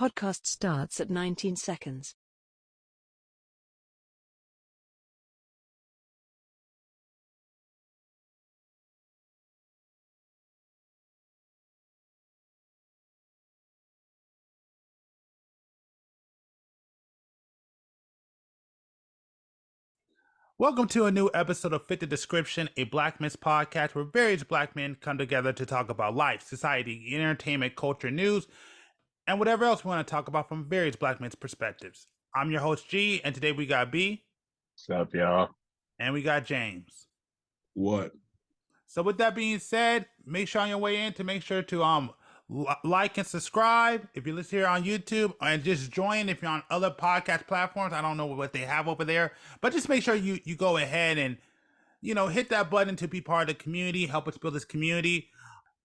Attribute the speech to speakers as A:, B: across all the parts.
A: Podcast starts at 19 seconds.
B: Welcome to a new episode of Fit the Description, a Black Men's podcast where various black men come together to talk about life, society, entertainment, culture, news, and whatever else we want to talk about from various black men's perspectives. I'm your host, G, and today we got B.
C: What's up, y'all?
B: And we got James.
C: What?
B: So with that being said, make sure on your way in to make sure to like and subscribe if you listen here on YouTube, and just join if you're on other podcast platforms. I don't know what they have over there, but just make sure you go ahead and hit that button to be part of the community, help us build this community.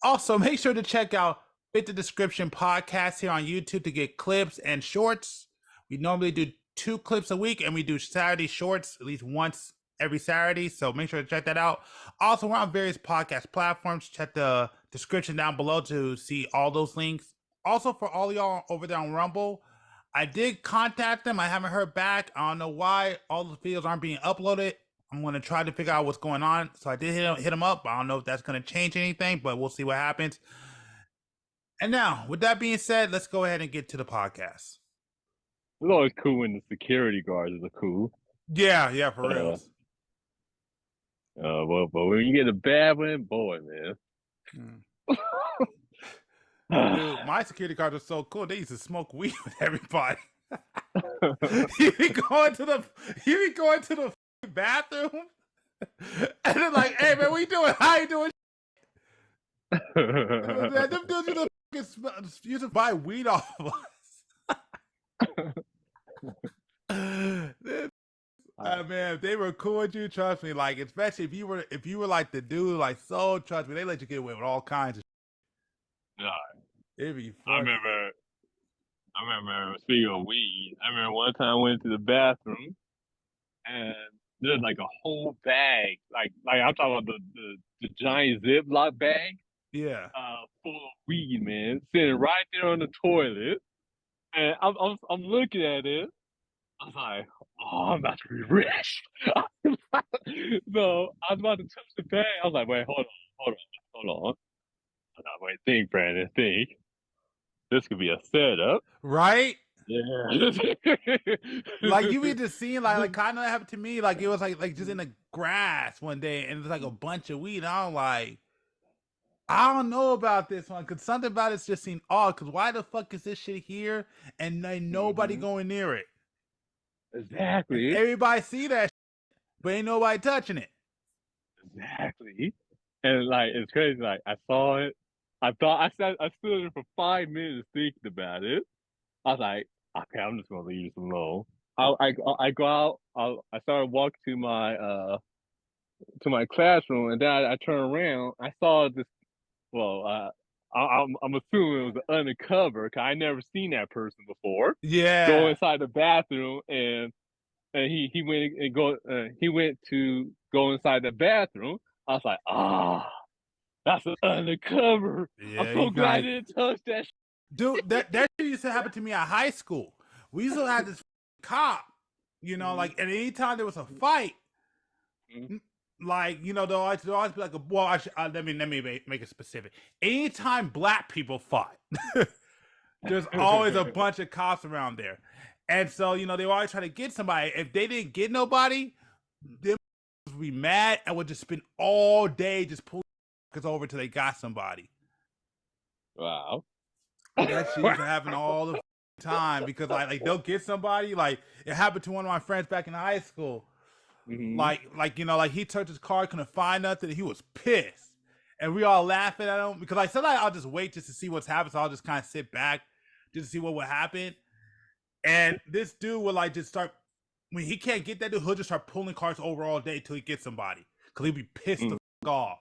B: Also, make sure to check out Fit the Description podcast here on YouTube to get clips and shorts. We normally do 2 clips a week, and we do Saturday shorts at least once every Saturday, so make sure to check that out. Also, we're on various podcast platforms. Check the description down below to see all those links. Also, for all y'all over there on Rumble, I did contact them. I haven't heard back. I don't know why all the videos aren't being uploaded. I'm going to try to figure out what's going on. So I did hit them up. I don't know if that's going to change anything, but we'll see what happens. And now, with that being said, let's go ahead and get to the podcast.
C: It's always cool when the security guards are cool.
B: Yeah, for real.
C: But when you get a bad one, boy, man.
B: Dude, my security guards are so cool. They used to smoke weed with everybody. You be going to the bathroom, and they're like, "Hey man, what you doing? How you doing?" Man, them dudes used to buy weed off of us. Man, if they were cool with you, trust me. Like, especially if you were like the dude, like, so trust me, they let you get away with all kinds of shit.
C: Yeah.
B: It'd be
C: I remember, speaking of weed, I remember one time I went to the bathroom and there's like a whole bag, like I'm talking about the giant Ziploc bag.
B: Yeah.
C: Full of weed, man, sitting right there on the toilet. And I'm looking at it. I was like, oh, I'm about to be rich. So I was about to touch the bag. I was like, wait, hold on. I was like, wait, think, Brandon, think. This could be a setup.
B: Right?
C: Yeah.
B: Like, you be just seeing, like kind of happened to me. Like, it was like just in the grass one day, and it was like a bunch of weed. And I'm like, I don't know about this one, because something about it just seemed odd. Because why the fuck is this shit here and ain't nobody going near it?
C: Exactly.
B: And everybody see that shit, but ain't nobody touching it.
C: Exactly. And like, it's crazy. Like, I saw it. I stood there for 5 minutes thinking about it. I was like, okay, I'm just gonna leave this alone. I go out. I started walking to my classroom, and then I turn around. I saw this. Well, I'm assuming it was an undercover, because I never seen that person before.
B: Yeah.
C: Go inside the bathroom, and he went to go inside the bathroom. I was like, that's an undercover.
B: Yeah,
C: I'm so glad I didn't touch that shit.
B: Dude, that shit used to happen to me at high school. We used to have this cop, like, at any time there was a fight, like, there'll always be like let me make it specific. Anytime black people fought, there's always a bunch of cops around there. And so, they were always trying to get somebody. If they didn't get nobody, they would be mad and would just spend all day just pulling over till they got somebody.
C: Wow.
B: That shit used to happen all the time, because like they'll get somebody. Like, it happened to one of my friends back in high school. Like he touched his car, couldn't find nothing. He was pissed, and we all laughing at him, because like sometimes I'll just wait just to see what's happening. So I'll just kind of sit back just to see what would happen. And this dude will like just start, when he can't get that dude, he'll just start pulling cars over all day till he gets somebody, because he'll be pissed the fuck off.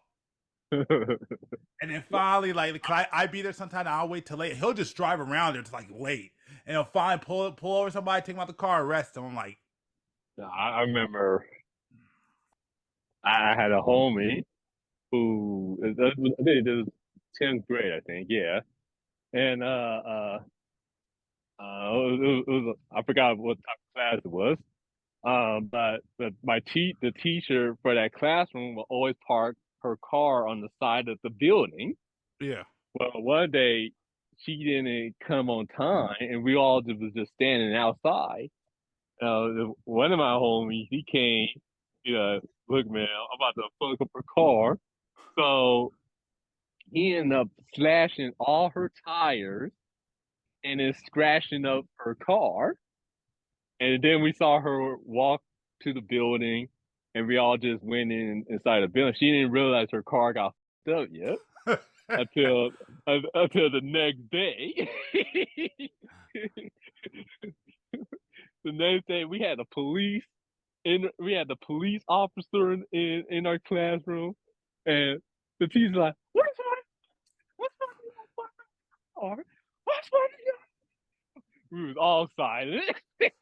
B: And then finally, like, I be there sometime, I'll wait till late. He'll just drive around there to like wait, and he'll finally pull over somebody, take him out the car, arrest him. I'm like,
C: I remember I had a homie who, I think it was 10th grade, I think, yeah. And I forgot what type of class it was. But the teacher for that classroom will always park her car on the side of the building.
B: Yeah.
C: Well, one day she didn't come on time, and we all was just standing outside. One of my homies, he came, look, man, I'm about to fuck up her car. So he ended up slashing all her tires and then scratching up her car. And then we saw her walk to the building, and we all just went inside the building. She didn't realize her car got fucked up yet until the next day. The next day, we had the police officer in our classroom, and the teacher's like, "What's wrong? What's wrong? We was all silent. And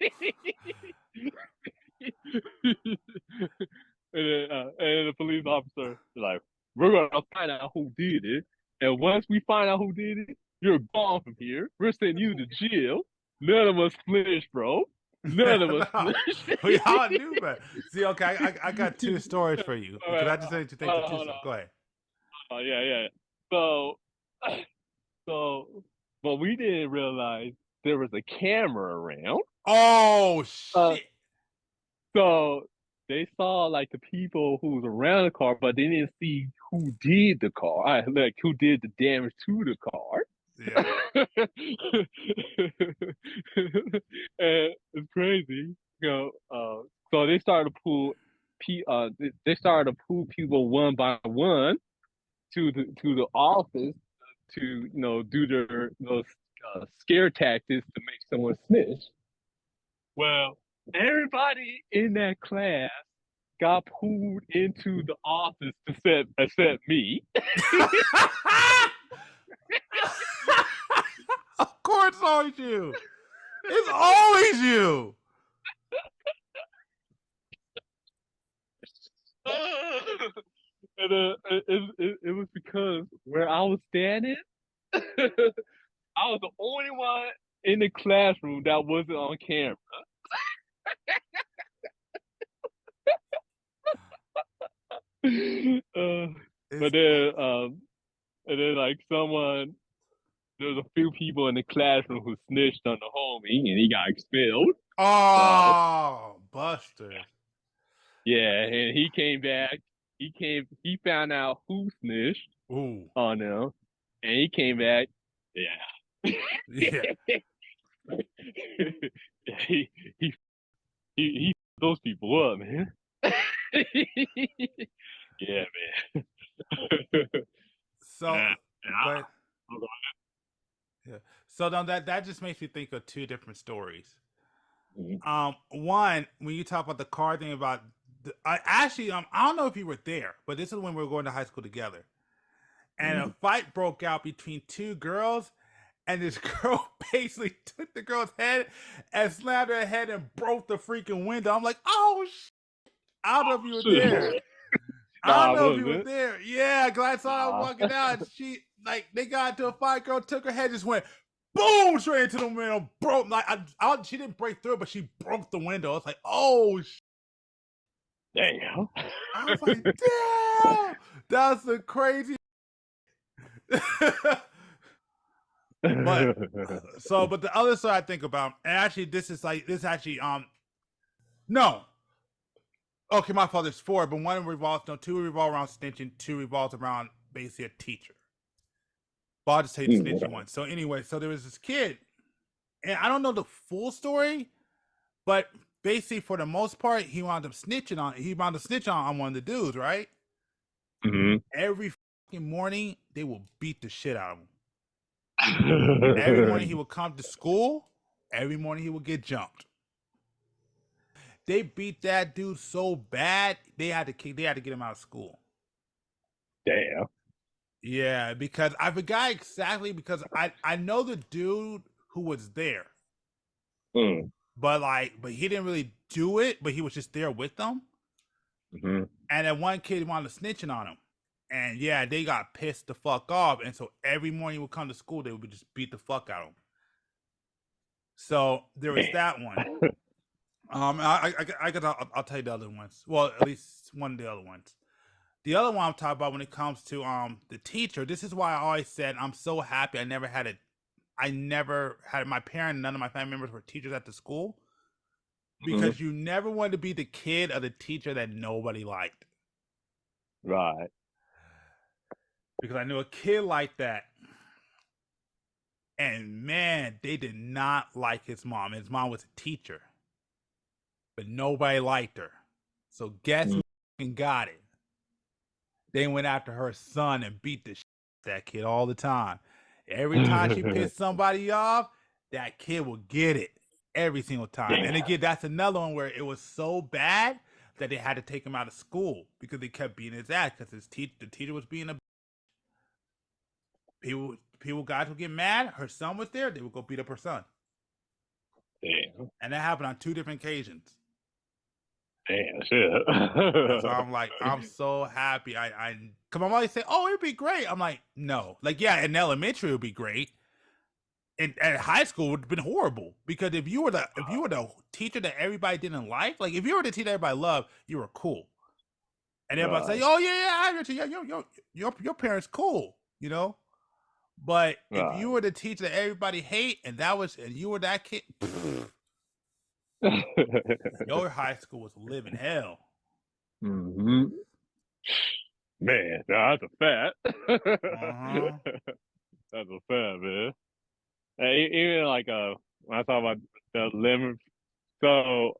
C: then the police officer was like, "We're gonna find out who did it, and once we find out who did it, you're gone from here. We're sending you to jail. None of us flinched, bro. None of us flinched."
B: We all knew that. See, okay, I got two stories for you because I just need to take the two. Go ahead.
C: Oh yeah. So, but we didn't realize there was a camera around.
B: Oh shit!
C: So they saw like the people who was around the car, but they didn't see who did the car, like who did the damage to the car.
B: Yeah.
C: And it's crazy, so they started to pull, people one by one to the office to do those scare tactics to make someone snitch. Well, everybody in that class got pulled into the office except me.
B: Of course, it's always you. It's always you.
C: And it was because where I was standing, I was the only one in the classroom that wasn't on camera. But then, and then like there was a few people in the classroom who snitched on the homie, and he got expelled.
B: Oh, Buster.
C: Yeah, and he came back. He found out who snitched on them, and he came back. Yeah. he those people up, man. Yeah, man.
B: So, but yeah. So now that just makes me think of two different stories. One, when you talk about the car thing about, I don't know if you were there, but this is when we were going to high school together, and a fight broke out between two girls, and this girl basically took the girl's head and slammed her head and broke the freaking window. I'm like, oh, I don't know if you were there. I don't know if you were there. Yeah, because I saw her walking out, and they got into a fight. Girl took her head, just went boom straight into the window, broke. Like she didn't break through, but she broke the window. I was like, oh,
C: damn.
B: I was like, damn, that's the crazy. But the other side I think about, and actually no. Okay, my fault. There's four, but two revolve around snitching, two revolves around basically a teacher. But I'll just tell you the snitching one. So anyway, so there was this kid, and I don't know the full story, but basically for the most part, he wound up snitching on one of the dudes, right?
C: Mm-hmm.
B: Every fucking morning, they will beat the shit out of him. Every morning he would come to school. Every morning he would get jumped. They beat that dude so bad they had to get him out of school.
C: Damn.
B: Yeah, because I forgot exactly, because I know the dude who was there. But he didn't really do it, but he was just there with them.
C: Mm-hmm.
B: And then one kid wanted to snitching on him. And yeah, they got pissed the fuck off. And so every morning he would come to school, they would just beat the fuck out of him. So there was that one. I'll tell you the other ones. Well, at least one of the other ones. The other one I'm talking about when it comes to the teacher. This is why I always said I'm so happy I never had my parents, none of my family members were teachers at the school, because you never wanted to be the kid or the teacher that nobody liked.
C: Right.
B: Because I knew a kid like that, and man, they did not like his mom. His mom was a teacher, but nobody liked her. So guess who got it? They went after her son and beat the shit out of that kid all the time. Every time she pissed somebody off, that kid would get it every single time.
C: Damn.
B: And again, that's another one where it was so bad that they had to take him out of school because they kept beating his ass because the teacher was being a. Guys would get mad. Her son was there. They would go beat up her son.
C: Damn.
B: And that happened on 2 different occasions.
C: Damn, shit.
B: So I'm like, I'm so happy. Cause my mom say, "Oh, it'd be great." I'm like, no, like, yeah, in elementary it would be great. At high school it would have been horrible because if you were the teacher that everybody didn't like if you were the teacher everybody loved, you were cool. And everybody say, "Oh yeah, your parents cool," you know. But if you were the teacher that everybody hate, and you were that kid, your high school was living hell.
C: Man, that's a fact. That's a fact, man. Even like when I talk about the lemon, so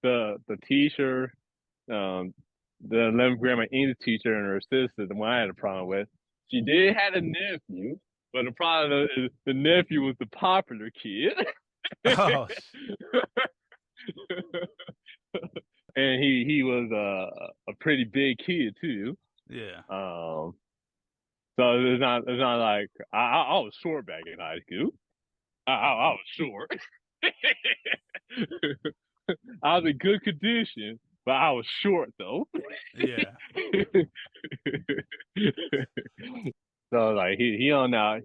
C: the teacher, the 11th grade English teacher and her sister, the one I had a problem with, she did have a nephew, but the problem is the nephew was the popular kid.
B: Oh.
C: And he was a pretty big kid too.
B: Yeah.
C: So it's not like I was short back in high school. I was short. I was in good condition, but I was short though.
B: Yeah.
C: So like he on now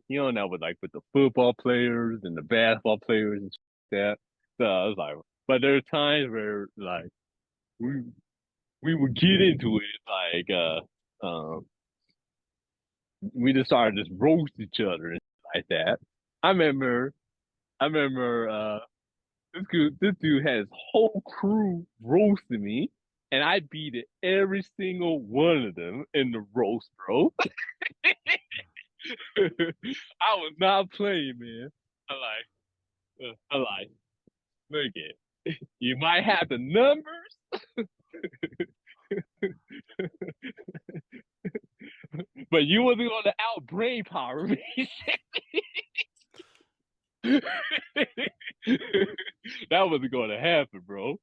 C: with the football players and the basketball players and that. So I was like, but there are times where like we would get into it we just started just roast each other and like that. I remember this dude had his whole crew roasting me, and I beat it every single one of them in the roast, bro. I was not playing, man. I like, look at, you might have the numbers, but you wasn't going to out brain power me. That wasn't going to happen, bro.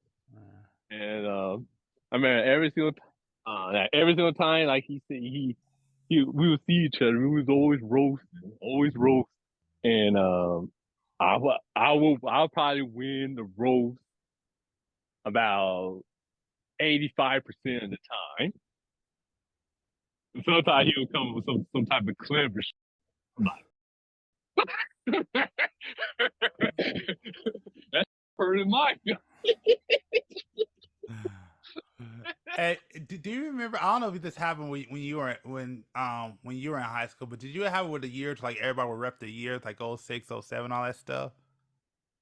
C: And I mean, every single time, like he said, we would see each other. We was always roasting, and I'll probably win the roast about 85% of the time. Sometimes he would come with some type of clever shit. That's hurting my
B: Hey, do you remember? I don't know if this happened when you were in high school, but did you have it with the years like everybody would rep the years like 06, 07, all that stuff?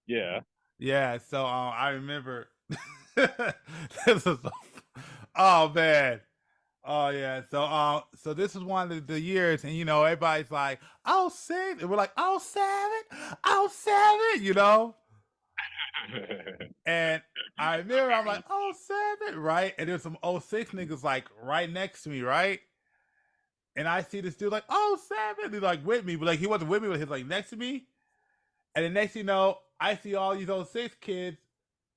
C: Yeah.
B: Yeah. So I remember. This is oh man. Oh yeah. So this is one of the years, and everybody's like, "Oh 06," and we're like, "Oh 07, oh 07," And I remember I'm like, "Oh 07," right? And there's some 06 niggas like right next to me, right? And I see this dude like, "Oh 07," he's like with me, but like he wasn't with me, but he's like next to me. And the next thing you know, I see all these 06 kids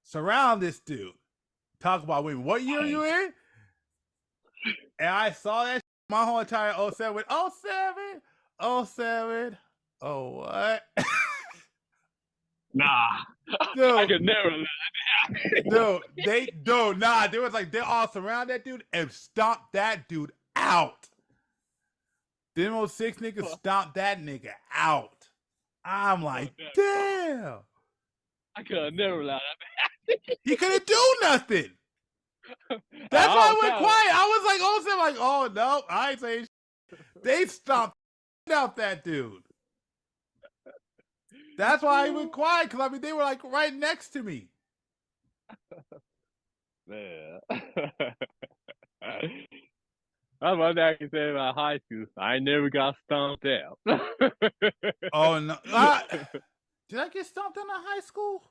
B: surround this dude. Talk about, wait, what year are you in? And I saw that my whole entire 07 went, 07, 07, oh what?
C: Nah. Dude, I could never let
B: they was like, they all surround that dude and stomp that dude out. Them 06 niggas stomped that nigga out. I'm like, damn.
C: I could have never allowed
B: He couldn't do nothing.
C: that.
B: That's why I went
C: Avocado.
B: quiet. I was like, oh, like, oh no, I ain't saying. They stomped out that dude. That's why I went quiet, because I mean they were like right next to me.
C: Man. That's one thing I can say about high school. I never got stomped out.
B: Oh no. Did I get stomped out in high school?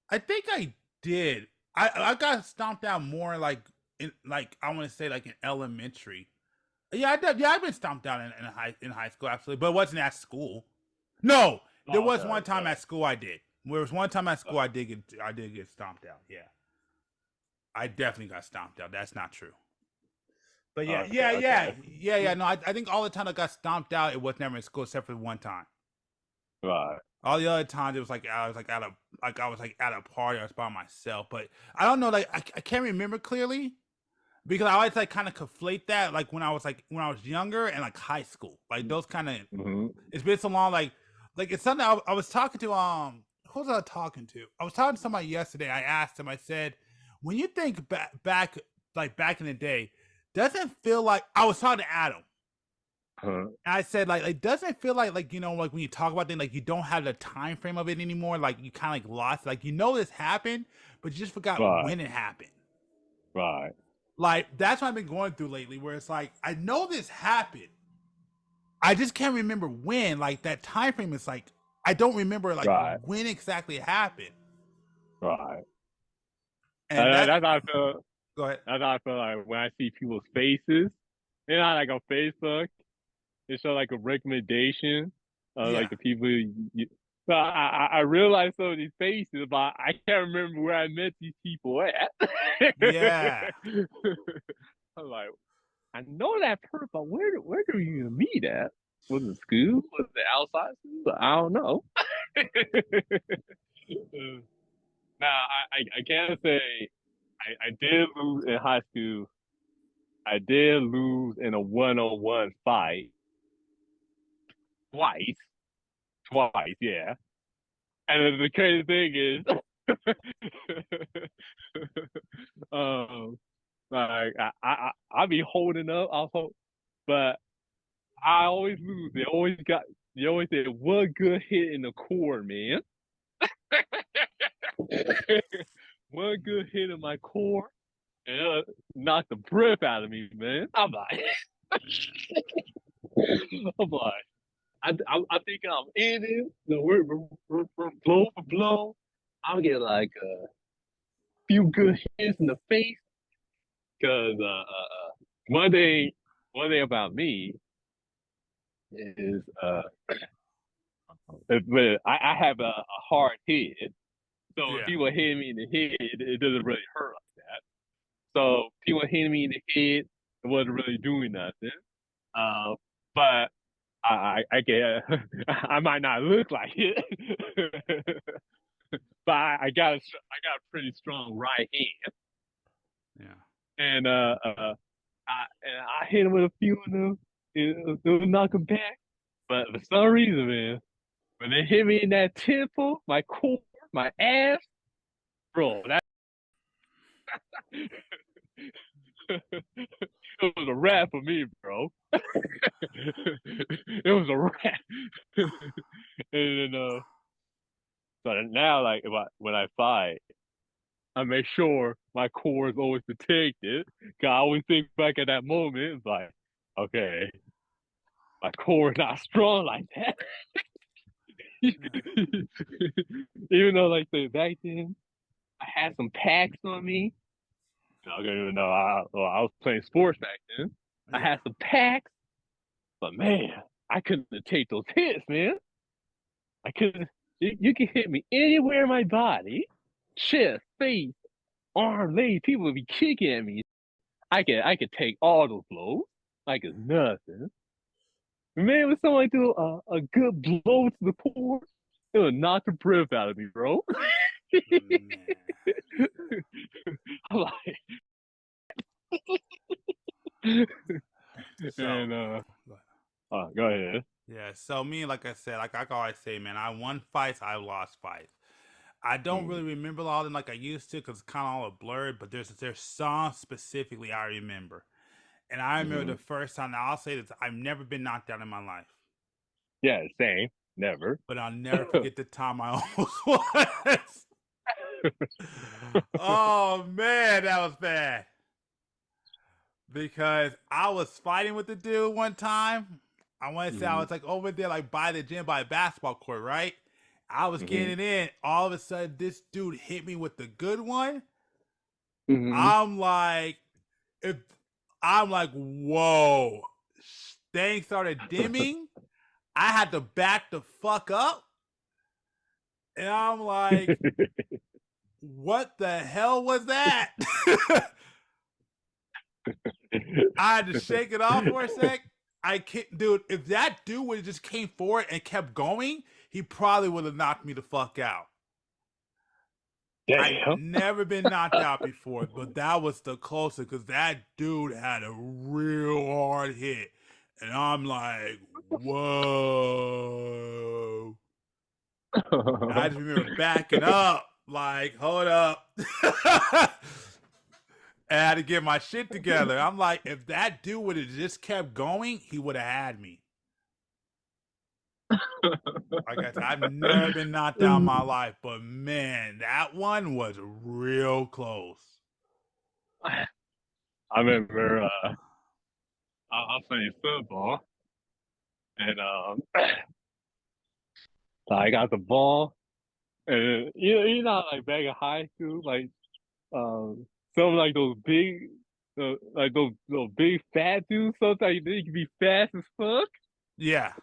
B: I think I did. I got stomped out more like in like I want to say like in elementary. Yeah, I did. Yeah, I've been stomped out in high school, absolutely, but it wasn't at school. No, there
C: Oh,
B: was
C: okay,
B: one time
C: okay.
B: at school I did. There was one time at school I did get stomped out. Yeah, I definitely got stomped out. That's not true. But yeah,
C: Okay, okay.
B: No, I think all the time I got stomped out, it was never in school except for one time.
C: Right.
B: All the other times it was like I was like at a party, I was by myself. But I don't know, like I can't remember clearly because I always like kind of conflate that like when I was younger and like high school, like those kind of.
C: Mm-hmm.
B: It's been so long, like it's something I was talking to who was I talking to? I was talking to somebody yesterday. I asked him. I said, when you think back back in the day, doesn't feel like I was talking to Adam.
C: Uh-huh.
B: And I said, like, doesn't it feel like you know, like when you talk about things, like you don't have the time frame of it anymore. Like you kind of like lost, like you know this happened, but you just forgot
C: Right.
B: when it happened.
C: Right.
B: Like that's what I've been going through lately, where it's like I know this happened, I just can't remember when. Like that time frame is like I don't remember like
C: Right.
B: when exactly it happened.
C: Right.
B: And that
C: That's how I feel.
B: go ahead.
C: That's how I feel like when I see people's faces. You know, like on Facebook, they show like a recommendation of
B: Yeah.
C: like the people. So I realize some of these faces, but I can't remember where I met these people at.
B: Yeah.
C: I'm like, I know that person, but where do you meet at? Was it school? Was it outside school? I don't know. Now I can't say I did lose in high school. I did lose in a one-on-one fight twice. Twice, yeah. And the crazy thing is, like I be holding up, but I always lose. They always say one good hit in the core, man. One good hit in my core, and knocked the breath out of me, man. I'm like, I'm like, I think I'm in it. No, we're blow for blow. I'll get like a few good hits in the face. Cause one thing, one thing about me is I have a hard head. So if
B: Yeah.
C: people hit me in the head, it doesn't really hurt like that. So people hitting me in the head, it wasn't really doing nothing. Uh, but I get I might not look like it, but I got a pretty strong right hand,
B: Yeah.
C: and I hit him with a few of them. It was knock him back, but for some reason, man, when they hit me in that temple, my core, my ass, bro, that it was a wrap for me, bro. It was a wrap. And then so now like when I fight, I make sure my core is always protected. Cause I always think back at that moment, it's like, okay, my core is not strong like that. Even though like back then I had some packs on me. I don't even know. I was playing sports back then. I
B: Yeah.
C: had some packs, but man, I couldn't take those hits, man. I couldn't. You can hit me anywhere in my body, chest, face, arm, leg. People would be kicking at me. I could take all those blows like it's nothing. Man, when somebody do a good blow to the core, it would knock the breath out of me, bro.
B: Man.
C: I'm like,
B: So
C: and go ahead.
B: yeah, so me, like I said, like I always say, man, I won fights, I lost fights. I don't
C: Mm-hmm.
B: really remember all of them like I used to because it's kind of all blurred. But there's songs specifically I remember, and I remember
C: Mm-hmm.
B: the first time. Now I'll say this: I've never been knocked out in my life,
C: Yeah, same. Never.
B: but I'll never forget the time I almost was. Oh man, that was bad. Because I was fighting with the dude one time. I want to say I
C: Mm-hmm.
B: was like over there, like by the gym, by a basketball court, right? I was
C: Mm-hmm.
B: getting in. All of a sudden, this dude hit me with the good one.
C: Mm-hmm.
B: I'm like, if I'm like, whoa. Things started dimming. I had to back the fuck up. And I'm like, what the hell was that? I had to shake it off for a sec. I can't, dude. If that dude would have just came forward and kept going, he probably would have knocked me the fuck out. I
C: Damn.
B: never been knocked out before, but that was the closest because that dude had a real hard hit, and I'm like, whoa. I just remember backing up, like, hold up. I had to get my shit together. I'm like, if that dude would have just kept going, he would have had me. Like I said, I've never been knocked out in my life, but man, that one was real close.
C: I remember I was playing football and I got the ball and you know like back in high school like um some like those big like those big fat dudes sometimes they can be fast as fuck.
B: Yeah.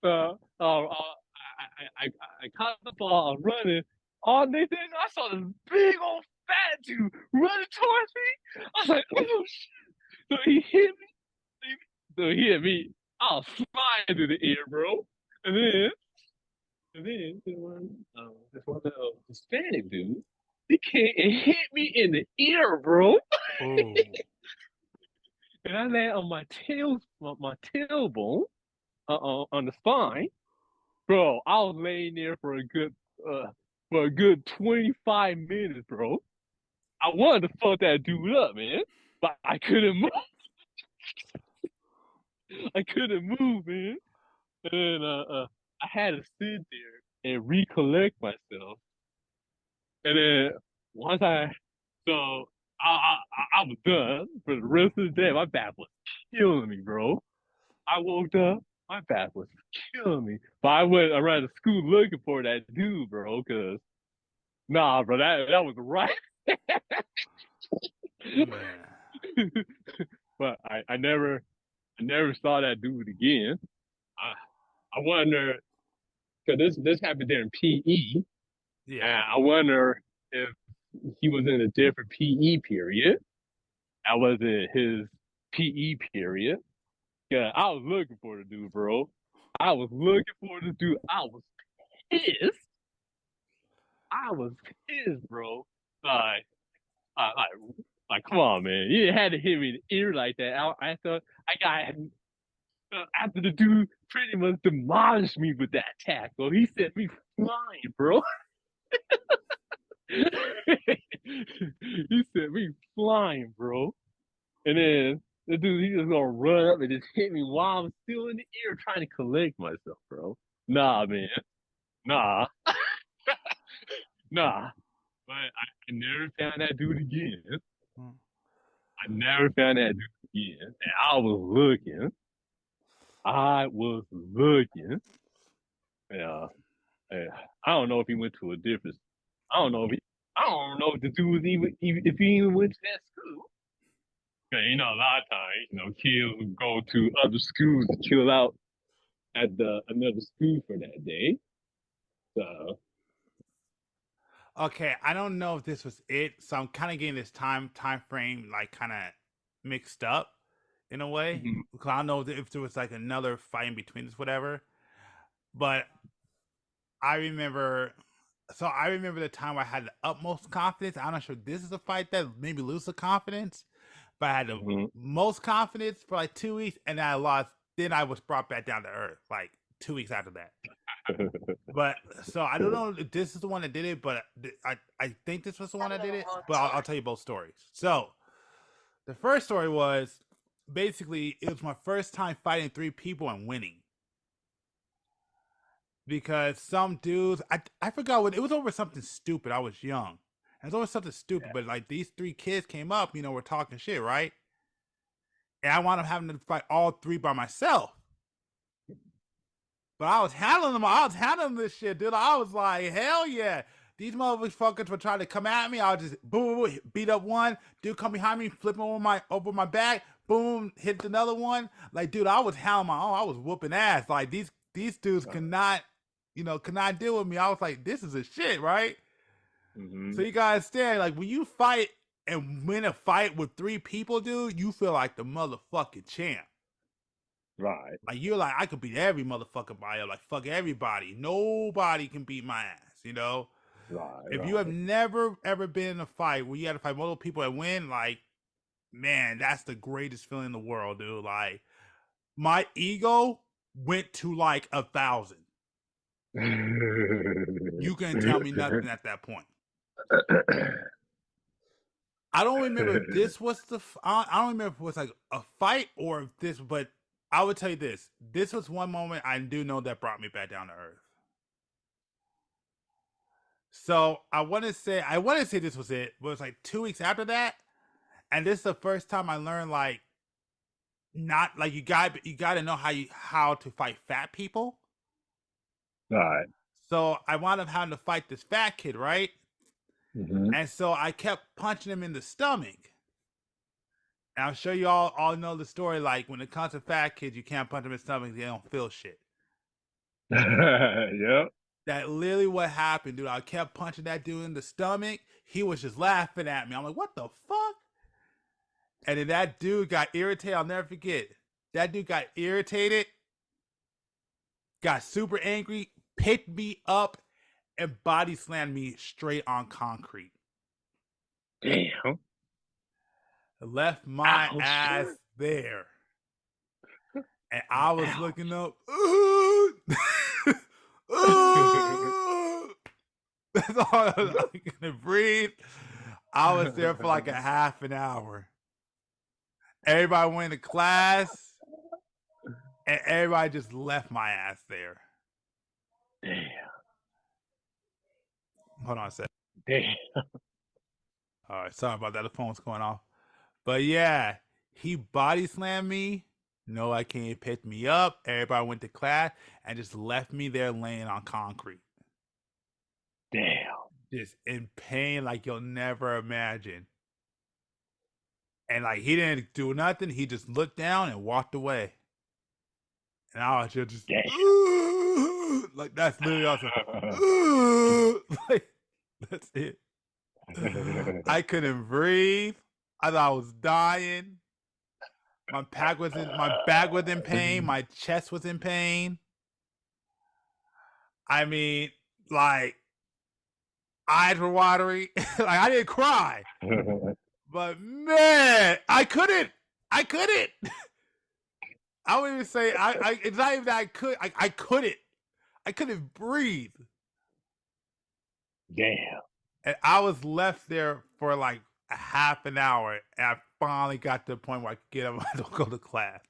C: I caught the ball, I'm running. All next thing I saw this big old fat dude running towards me. I was like, oh shit. So he hit me. So he hit me. I was flying through the air, bro. And then, this one Hispanic dude, he came and hit me in the ear, bro.
B: Oh.
C: And I landed on my tailbone, on the spine. Bro, I was laying there uh for a good 25 minutes, bro. I wanted to fuck that dude up, man. But I couldn't move. I couldn't move, man. And I had to sit there and recollect myself. And then once I so I was done for the rest of the day. My back was killing me, bro. I woke up, my back was killing me. But I went around the school looking for that dude, bro, because nah, bro, that was right.
B: Man.
C: But I never saw that dude again. I I wonder because this happened during PE,
B: Yeah.
C: and I wonder if he was in a different PE period. I wasn't his PE period. Yeah, I was looking for the dude, bro. I was looking for the dude. I was pissed. I was pissed, bro. Like, like, like, come on, man. You had to hit me in the ear like that. I thought I got after the dude pretty much demolished me with that tackle. He sent me flying, bro. He sent me flying, bro. And then the dude, he just gonna run up and just hit me while I'm still in the air trying to collect myself, bro. Nah, man. Nah. Nah. But I never found that dude again. I never found that dude again. And I was looking. I was looking. Yeah. I don't know if he went to a different. I don't know if he. I don't know if the dude was even if he even went to that school. Cause you know a lot of times, kids would go to other schools to chill out at the another school for that day. So
B: Okay, I don't know if this was it, so I'm kind of getting this time frame like kind of mixed up in a way.
C: mhm,
B: Because I don't know if there was like another fight in between this, whatever. But I remember, so I remember the time where I had the utmost confidence. I'm not sure if this is a fight that made me lose the confidence, but I had the
C: mhm.
B: most confidence for like 2 weeks, and then I lost. Then I was brought back down to earth like 2 weeks after that. But so I don't know if this is the one that did it, but I think this was the one that did it. But I'll tell you both stories. So the first story was basically it was my first time fighting 3 people and winning. Because some dudes, I forgot what it was over something stupid. I was young. It was over something stupid, but like these 3 kids came up, we're talking shit, right? And I wound up having to fight all 3 by myself. But I was handling them. I was handling this shit, dude. I was like, hell yeah. These motherfuckers were trying to come at me. I was just boom, beat up one. Dude come behind me, flip him over my back. Boom, hit another one. Like, dude, I was handling my own. I was whooping ass. Like these dudes could not deal with me. I was like, this is a shit, right?
C: Mm-hmm.
B: So you guys understand, like when you fight and win a fight with 3 people, dude, you feel like the motherfucking champ.
C: Right.
B: Like you're like, I could beat every motherfucking body. Like fuck everybody. Nobody can beat my ass.
C: Right.
B: If you have never ever been in a fight where you had to fight multiple people and win, like, man, that's the greatest feeling in the world, dude. Like my ego went to like 1,000. You couldn't tell me nothing at that point. I don't remember if this was I don't remember if it was like a fight or if this, but I would tell you this. This was one moment I do know that brought me back down to earth. So I want to say this was it, but it was like 2 weeks after that, and this is the first time I learned like not like you got to know how to fight fat people.
C: Right.
B: So I wound up having to fight this fat kid, right?
C: Mm-hmm.
B: And so I kept punching him in the stomach. And I'm sure you all know the story. Like when it comes to fat kids, you can't punch them in the stomach; they don't feel shit.
C: Yep.
B: That literally what happened, dude. I kept punching that dude in the stomach. He was just laughing at me. I'm like, what the fuck? And then that dude got irritated. I'll never forget. That dude got irritated, got super angry, picked me up, and body slammed me straight on concrete.
C: Damn.
B: Left my
C: Ouch.
B: ass there. And I was
C: Ouch.
B: looking up. That's all I couldn't breathe. I was there for like a half an hour. Everybody went to class, and everybody just left my ass there.
C: Damn.
B: Hold on a sec.
C: Damn.
B: All right, sorry about that. The phone's going off. But yeah, he body slammed me. No, I can't pick me up. Everybody went to class and just left me there laying on concrete.
C: Damn.
B: Just in pain like you'll never imagine. And like he didn't do nothing. He just looked down and walked away. And I was just like that's literally also like that's it. I couldn't breathe. I thought I was dying. My back was in pain. My chest was in pain. I mean, like eyes were watery. Like I didn't cry, but man, I couldn't. I wouldn't even say it's not even that I couldn't. I couldn't breathe.
C: Damn.
B: And I was left there for like a half an hour, and I finally got to the point where I could get up and go to class.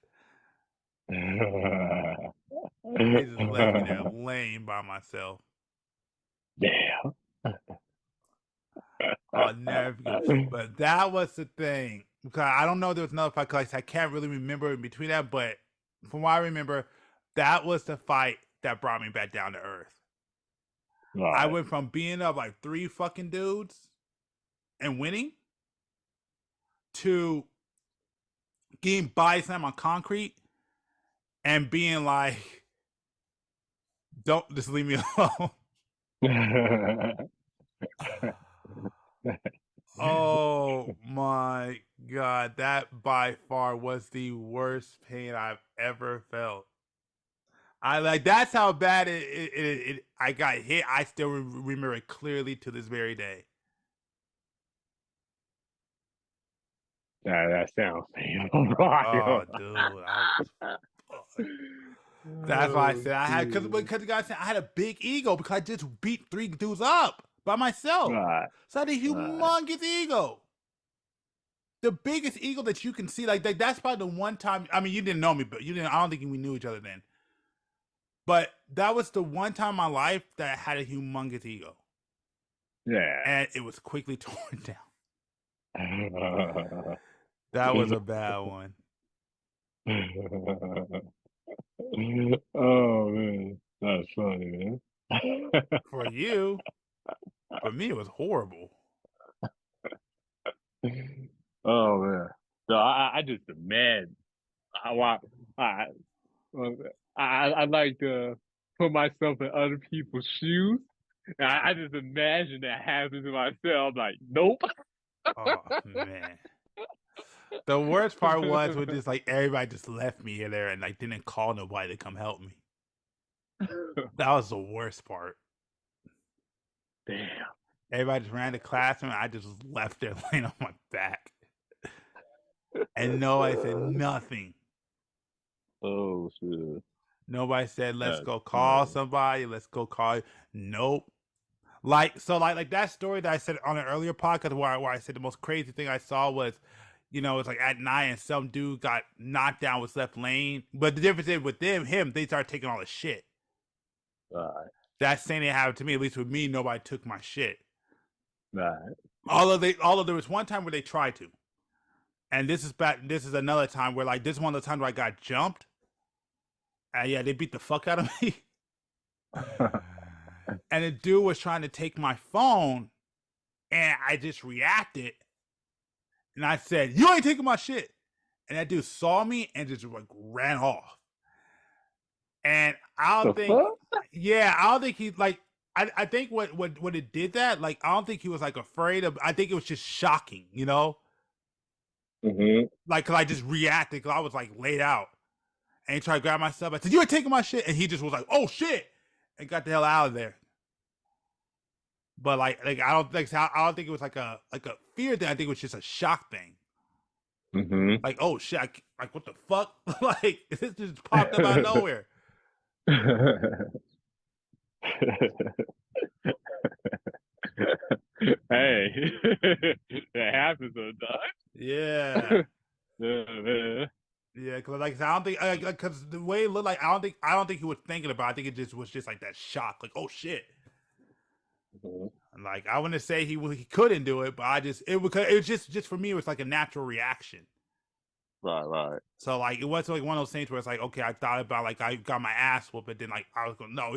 B: They just left me there laying by myself.
C: Damn.
B: I'll never forget. But that was the thing. Because I don't know if there was another fight because I can't really remember in between that, but from what I remember, that was the fight that brought me back down to earth.
C: Right.
B: I went from being up like 3 fucking dudes and winning to getting body slam on concrete and being like, don't just leave me alone. Oh my God. That by far was the worst pain I've ever felt. I like that's how bad I got hit. I still remember it clearly to this very day.
C: That sounds painful.
B: Oh, dude, I was fucked. That's why I said I had
C: dude.
B: because the guy said I had a big ego because I just beat 3 dudes up by myself.
C: Right.
B: So I had a humongous ego. The biggest ego that you can see, like that's probably the one time. I mean, you didn't know me, but you didn't. I don't think we knew each other then. But that was the one time in my life that I had a humongous ego.
C: Yeah.
B: And it was quickly torn down. That was a bad one.
C: Oh man, that's funny, man.
B: For you, for me, it was horrible.
C: Oh man, so I just imagine I I like to put myself in other people's shoes. And I just imagine that happening to myself. Like, nope.
B: Oh man. The worst part was when just like everybody just left me there and like didn't call nobody to come help me. That was the worst part.
C: Damn.
B: Everybody just ran to classroom and I just left there laying on my back. And nobody said nothing.
C: Oh shit.
B: Nobody said, let's
C: That's
B: go call
C: funny.
B: somebody. Let's go call you. Nope. Like that story that I said on an earlier podcast where I said the most crazy thing I saw was, it's like at night and some dude got knocked down, was left laying. But the difference is with him, they started taking all the shit.
C: Right.
B: That same thing happened to me. At least with me, nobody took my shit.
C: Right.
B: Although there was one time where they tried to. And this is another time where like this is one of the times where I got jumped. And yeah, they beat the fuck out of me. And the dude was trying to take my phone, and I just reacted. And I said, "You ain't taking my shit." And that dude saw me and just like ran off. And I don't think, yeah, I don't think he like. I think what it did that, like, I don't think he was like afraid of. I think it was just shocking,
C: Mm-hmm.
B: Like, cause I just reacted because I was like laid out, and he tried to grab my stuff. I said, "You ain't taking my shit," and he just was like, "Oh shit," and got the hell out of there. But like I don't think it was like a fear thing. I think it was just a shock thing.
C: Mm-hmm.
B: Like, oh shit, like what the fuck? Like this just popped up out of nowhere.
C: Hey, that happens sometimes.
B: Yeah.
C: Yeah.
B: Yeah, because like I don't think because the way it looked like I don't think he was thinking about it. I think it just was just like that shock, like oh shit.
C: Mm-hmm.
B: Like I wouldn't say he couldn't do it, but it was just for me it was like a natural reaction.
C: Right.
B: So like it wasn't like one of those things where it's like okay I thought about like I got my ass whooped, but then like I was going no it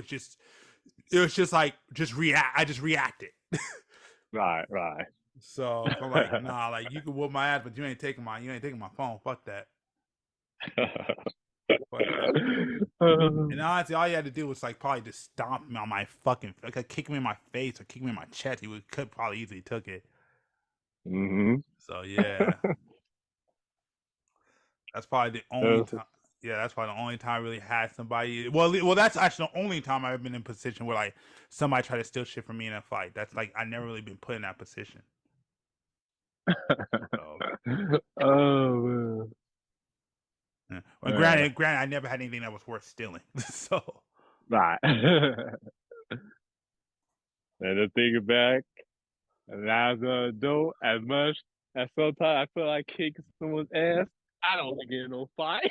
B: was just like I just reacted.
C: Right.
B: So I'm like nah like you can whoop my ass but you ain't taking my phone, fuck that. And honestly, all you had to do was like probably just stomp me on my fucking, like kick me in my face or kick me in my chest. He could probably easily took it.
C: Mm-hmm.
B: So yeah, that's probably the only time. Yeah, that's probably the only time I really had somebody. Well, that's actually the only time I've been in a position where like somebody tried to steal shit from me in a fight. That's like I never really been put in that position. So,
C: Oh man.
B: yeah. Well, granted, I never had anything that was worth stealing. So
C: Right. And to think back, and as an adult, as much as sometimes I feel like kicking someone's ass, I don't get in no fight.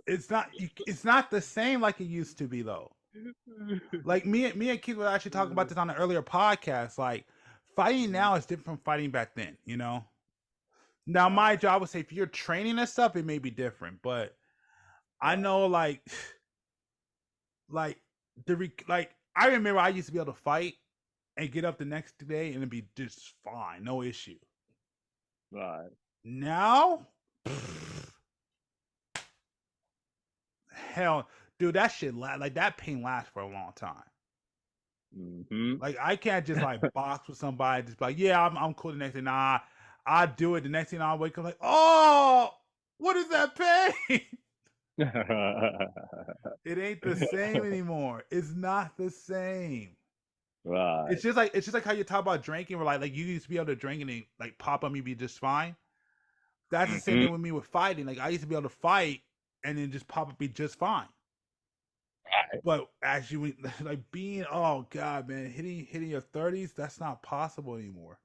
B: it's not the same like it used to be though. Like me and Keith were actually talking about this on an earlier podcast. Like fighting now is different from fighting back then. Now my job would say if you're training and stuff, it may be different. But I know like I remember I used to be able to fight and get up the next day and it'd be just fine, no issue.
C: Right.
B: Now, hell, dude, that shit like that pain lasts for a long time.
C: Mm-hmm.
B: Like I can't just like box with somebody, just be like, yeah, I'm cool. The next thing, nah, I do it. The next thing I wake up like, oh, what is that pain? It ain't the same anymore. It's not the same.
C: Right.
B: It's just like how you talk about drinking, where like you used to be able to drink and then like pop up, you be just fine. That's the same thing with me with fighting. Like I used to be able to fight and then just probably just fine.
C: Right.
B: But actually, like being, oh god, man, hitting your 30s, that's not possible anymore.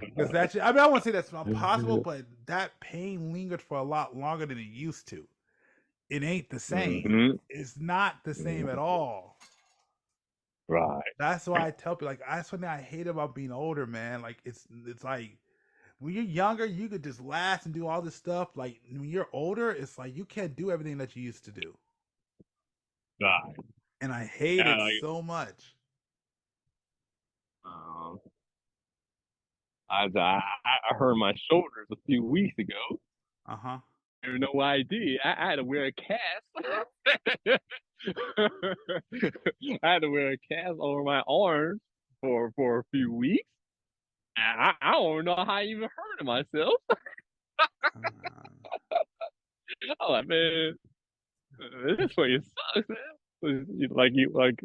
B: Because that's, I mean, I won't say that's not possible, but that pain lingered for a lot longer than it used to. It ain't the same.
C: Mm-hmm.
B: It's not the same at all.
C: Right.
B: That's why I tell people, like, that's one thing I hate about being older, man. Like, it's like when you're younger, you could just last and do all this stuff. Like when you're older, it's like you can't do everything that you used to do,
C: Right.
B: and I hate
C: Yeah,
B: it
C: like,
B: so much.
C: um, I hurt my shoulders a few weeks ago.
B: Uh huh.
C: I have no idea. I had to wear a cast. I had to wear a cast over my arms for a few weeks. I don't know how I even hurt myself. I'm like, man, this way sucks, man.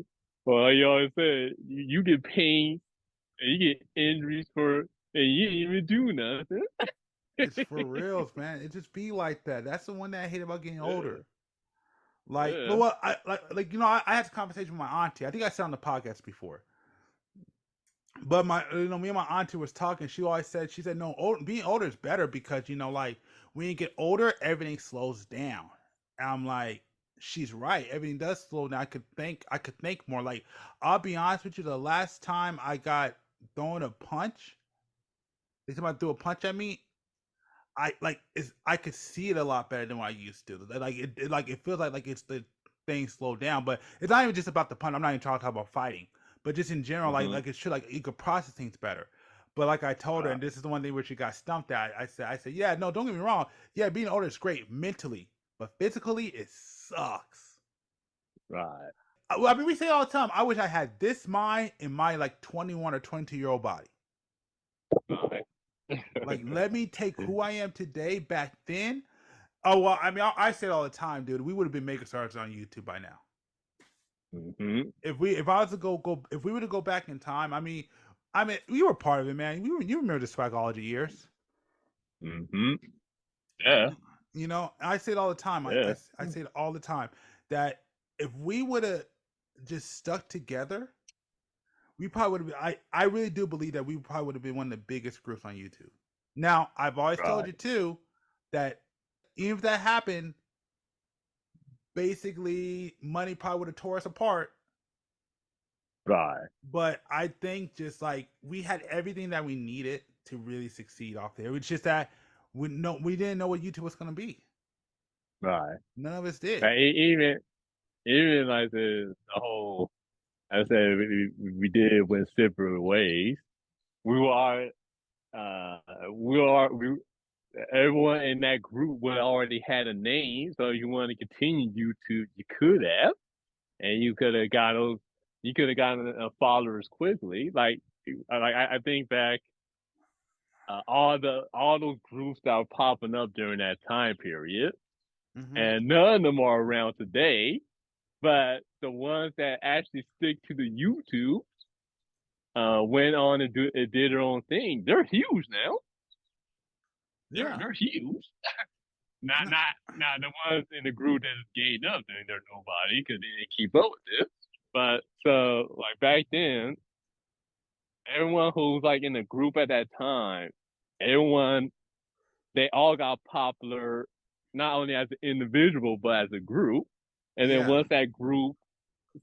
C: Well, you always said, you get pain and you get injuries and you didn't even do nothing.
B: It's for reals, man. It just be like that. That's the one that I hate about getting
C: Yeah,
B: older. Like,
C: yeah.
B: but what I like, I had this conversation with my auntie. I think I said on the podcast before. But me and my auntie was talking. She said, no, being older is better because like when you get older, everything slows down. And I'm like, she's right. Everything does slow down. I could think more. Like, I'll be honest with you. The last time I got thrown a punch, they somebody threw a punch at me. I could see it a lot better than what I used to. Like it feels like it's the thing slowed down, but it's not even just about the punch. I'm not even talking about fighting, but just in general,
C: Mm-hmm.
B: like it should, like you could process things better. But like I told her, and this is the one thing where she got stumped at. I said, yeah, no, don't get me wrong. Yeah, being older is great mentally, but physically it sucks.
C: Right.
B: I mean, we say all the time. I wish I had this mind in my like 21 or 22-year-old body.
C: Right.
B: Like, let me take who I am today back then. Oh well, I mean, I say it all the time, dude. We would have been making stars on YouTube by now.
C: Mm-hmm.
B: If I was to if we were to go back in time, I mean, we were part of it, man. You remember the Swaggology years?
C: Mm-hmm. Yeah.
B: I say it all the time.
C: Yeah.
B: I say it all the time that if we would have just stuck together, we probably would have. I really do believe that we probably would have been one of the biggest groups on YouTube. Now, I've always told
C: Right.
B: you too that even if that happened, basically money probably would have tore us apart.
C: Right.
B: But I think just like we had everything that we needed to really succeed off there. It's just that we didn't know what YouTube was gonna be.
C: Right.
B: None of us did.
C: Like, even like the whole, I said we did went separate ways. We were we everyone in that group would already had a name, so if you want to continue YouTube, you could have, and you could have gotten followers quickly. I think back, all those groups that were popping up during that time period,
B: Mm-hmm.
C: and none of them are around today. But the ones that actually stick to the YouTube went on and did their own thing. They're huge now.
B: Yeah.
C: They're huge.
B: No.
C: Not the ones in the group that just gave up. They're nobody because they didn't keep up with it. But so like back then, everyone who was like in the group at that time, everyone they all got popular, not only as an individual but as a group. And then
B: Yeah.
C: once that group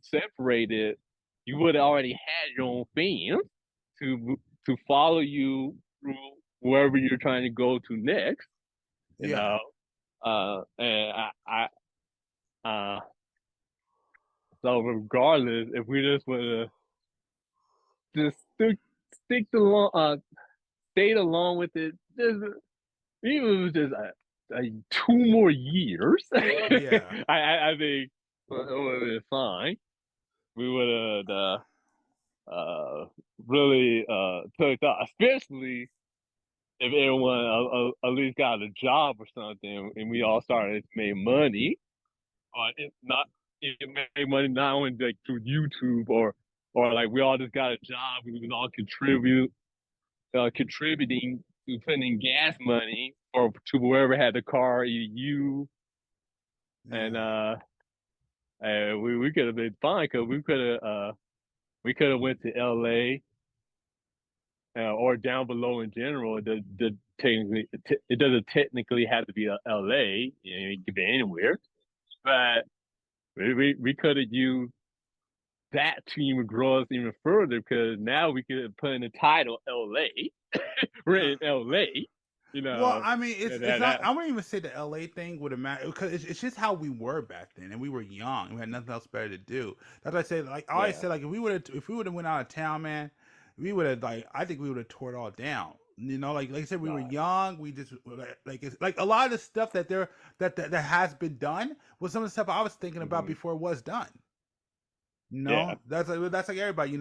C: separated, you would have already had your own fans to follow you through wherever you're trying to go to next. You
B: Yeah.
C: know, and uh, so regardless, if we just want to just stick along, stayed along with it, just even if it was just 2 more years,
B: Yeah.
C: I think it would have been fine. We would have really took off, especially if everyone at least got a job or something, and we all started to make money, or if not, it made money not only like through YouTube or like we all just got a job, we was all contributing to putting in gas money or to whoever had the car, either you and
B: Yeah.
C: we could have been fine because we could have went to L.A. Or down below in general. It doesn't technically have to be L.A. You know, it could be anywhere, but we could have used that to even grow us even further because now we could put in the title L.A. We're
B: Uh,
C: in L.A. You
B: well,
C: know,
B: I mean, it's not.
C: that
B: I wouldn't even say the LA thing would have mattered because it's just how we were back then, and we were young. We had nothing else better to do. That's why I say, like I always
C: yeah,
B: say, like if we would have went out of town, man, we would have like I think we would have tore it all down. You know, like I said, we were
C: right,
B: young. We just like it's like a lot of the stuff that has been done was some of the stuff I was thinking about
C: mm-hmm.
B: before it was done. You
C: Yeah,
B: know, that's like everybody.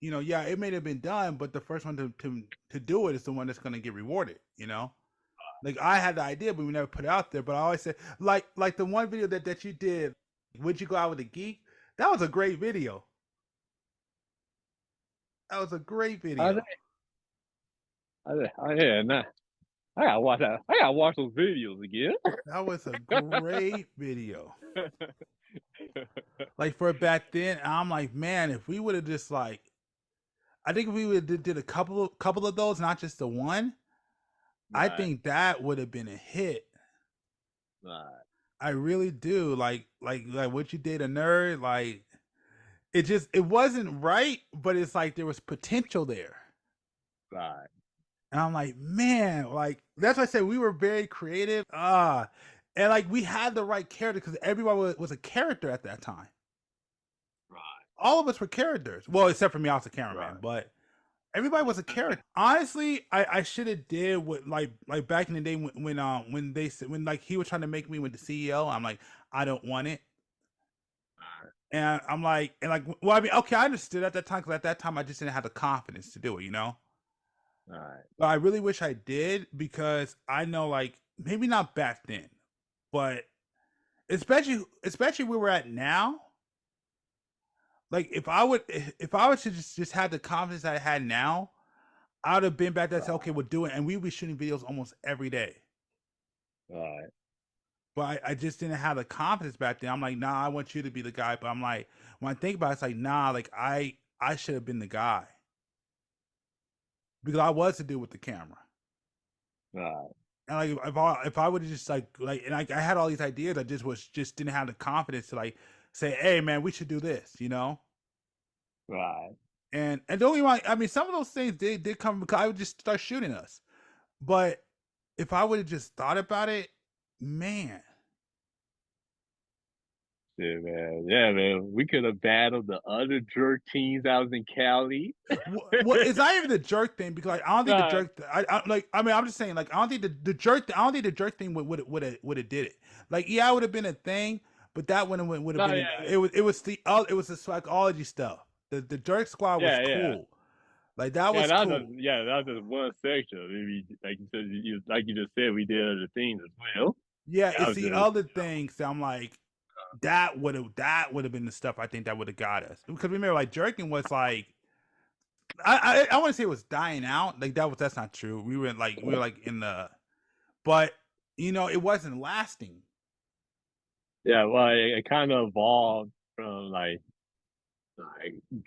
B: Yeah, it may have been done, but the first one to do it is the one that's going to get rewarded. You know. Like I had the idea, but we never put it out there. But I always said, like the one video that you did, would you go out with a geek? That was a great video. That was a great
C: I think,
B: video.
C: yeah, nah, I gotta watch that. I gotta watch those videos again.
B: That was a great video. Like for back then, I'm like, man, if we would have just like, I think if we would have did a couple of those, not just the one, I
C: Right,
B: think that would have been a hit.
C: right,
B: I really do. Like what you did, a nerd. Like it wasn't right, but it's like there was potential there.
C: right.
B: And I'm like, man, like that's why I said we were very creative. And like we had the right character because everybody was a character at that time.
C: Right,
B: All of us were characters. Well, except for me, I was a cameraman,
C: right,
B: but everybody was a character. Honestly, I should have did what like back in the day when they said when like he was trying to make me with the CEO. I'm like, I don't want it. And I'm like, well, I mean, okay, I understood at that time because at that time I just didn't have the confidence to do it, you know.
C: right,
B: But I really wish I did because I know, like, maybe not back then, but especially where we're at now. Like, if I was to just have the confidence I had now, I would have been back there and said, okay,
C: right,
B: we'll do it, and we'd be shooting videos almost every day.
C: right.
B: But I just didn't have the confidence back then. I'm like, nah, I want you to be the guy. But I'm like, when I think about it, it's like, nah, like I should have been the guy because I was the dude with the camera.
C: Right,
B: And like if I would have just like and I had all these ideas, I just didn't have the confidence to like say, hey man, we should do this, you know.
C: right.
B: And don't get me wrong, I mean some of those things did come because I would just start shooting us. But if I would have just thought about it, man,
C: Yeah, man. We could have battled the other jerk teams out in Cali.
B: what it's not even the jerk thing because like, I don't think the
C: Right.
B: jerk. I like. I mean, I'm just saying like I don't think the jerk. I don't think the jerk thing would have did it. Like yeah, it would have been a thing, but that would have
C: No,
B: been.
C: yeah,
B: It was the Swaggology stuff. The jerk squad was
C: yeah.
B: cool. Like that
C: Yeah,
B: was cool.
C: that was just one section. Maybe like you said, like you just said, we did other things as well.
B: Yeah,
C: That
B: it's
C: was
B: the
C: just
B: other things that I'm like that would have been the stuff I think that would have got us because remember like jerking was like I want to say it was dying out like that's not true. We were like in the but it wasn't lasting.
C: yeah. Well, it kind of evolved from like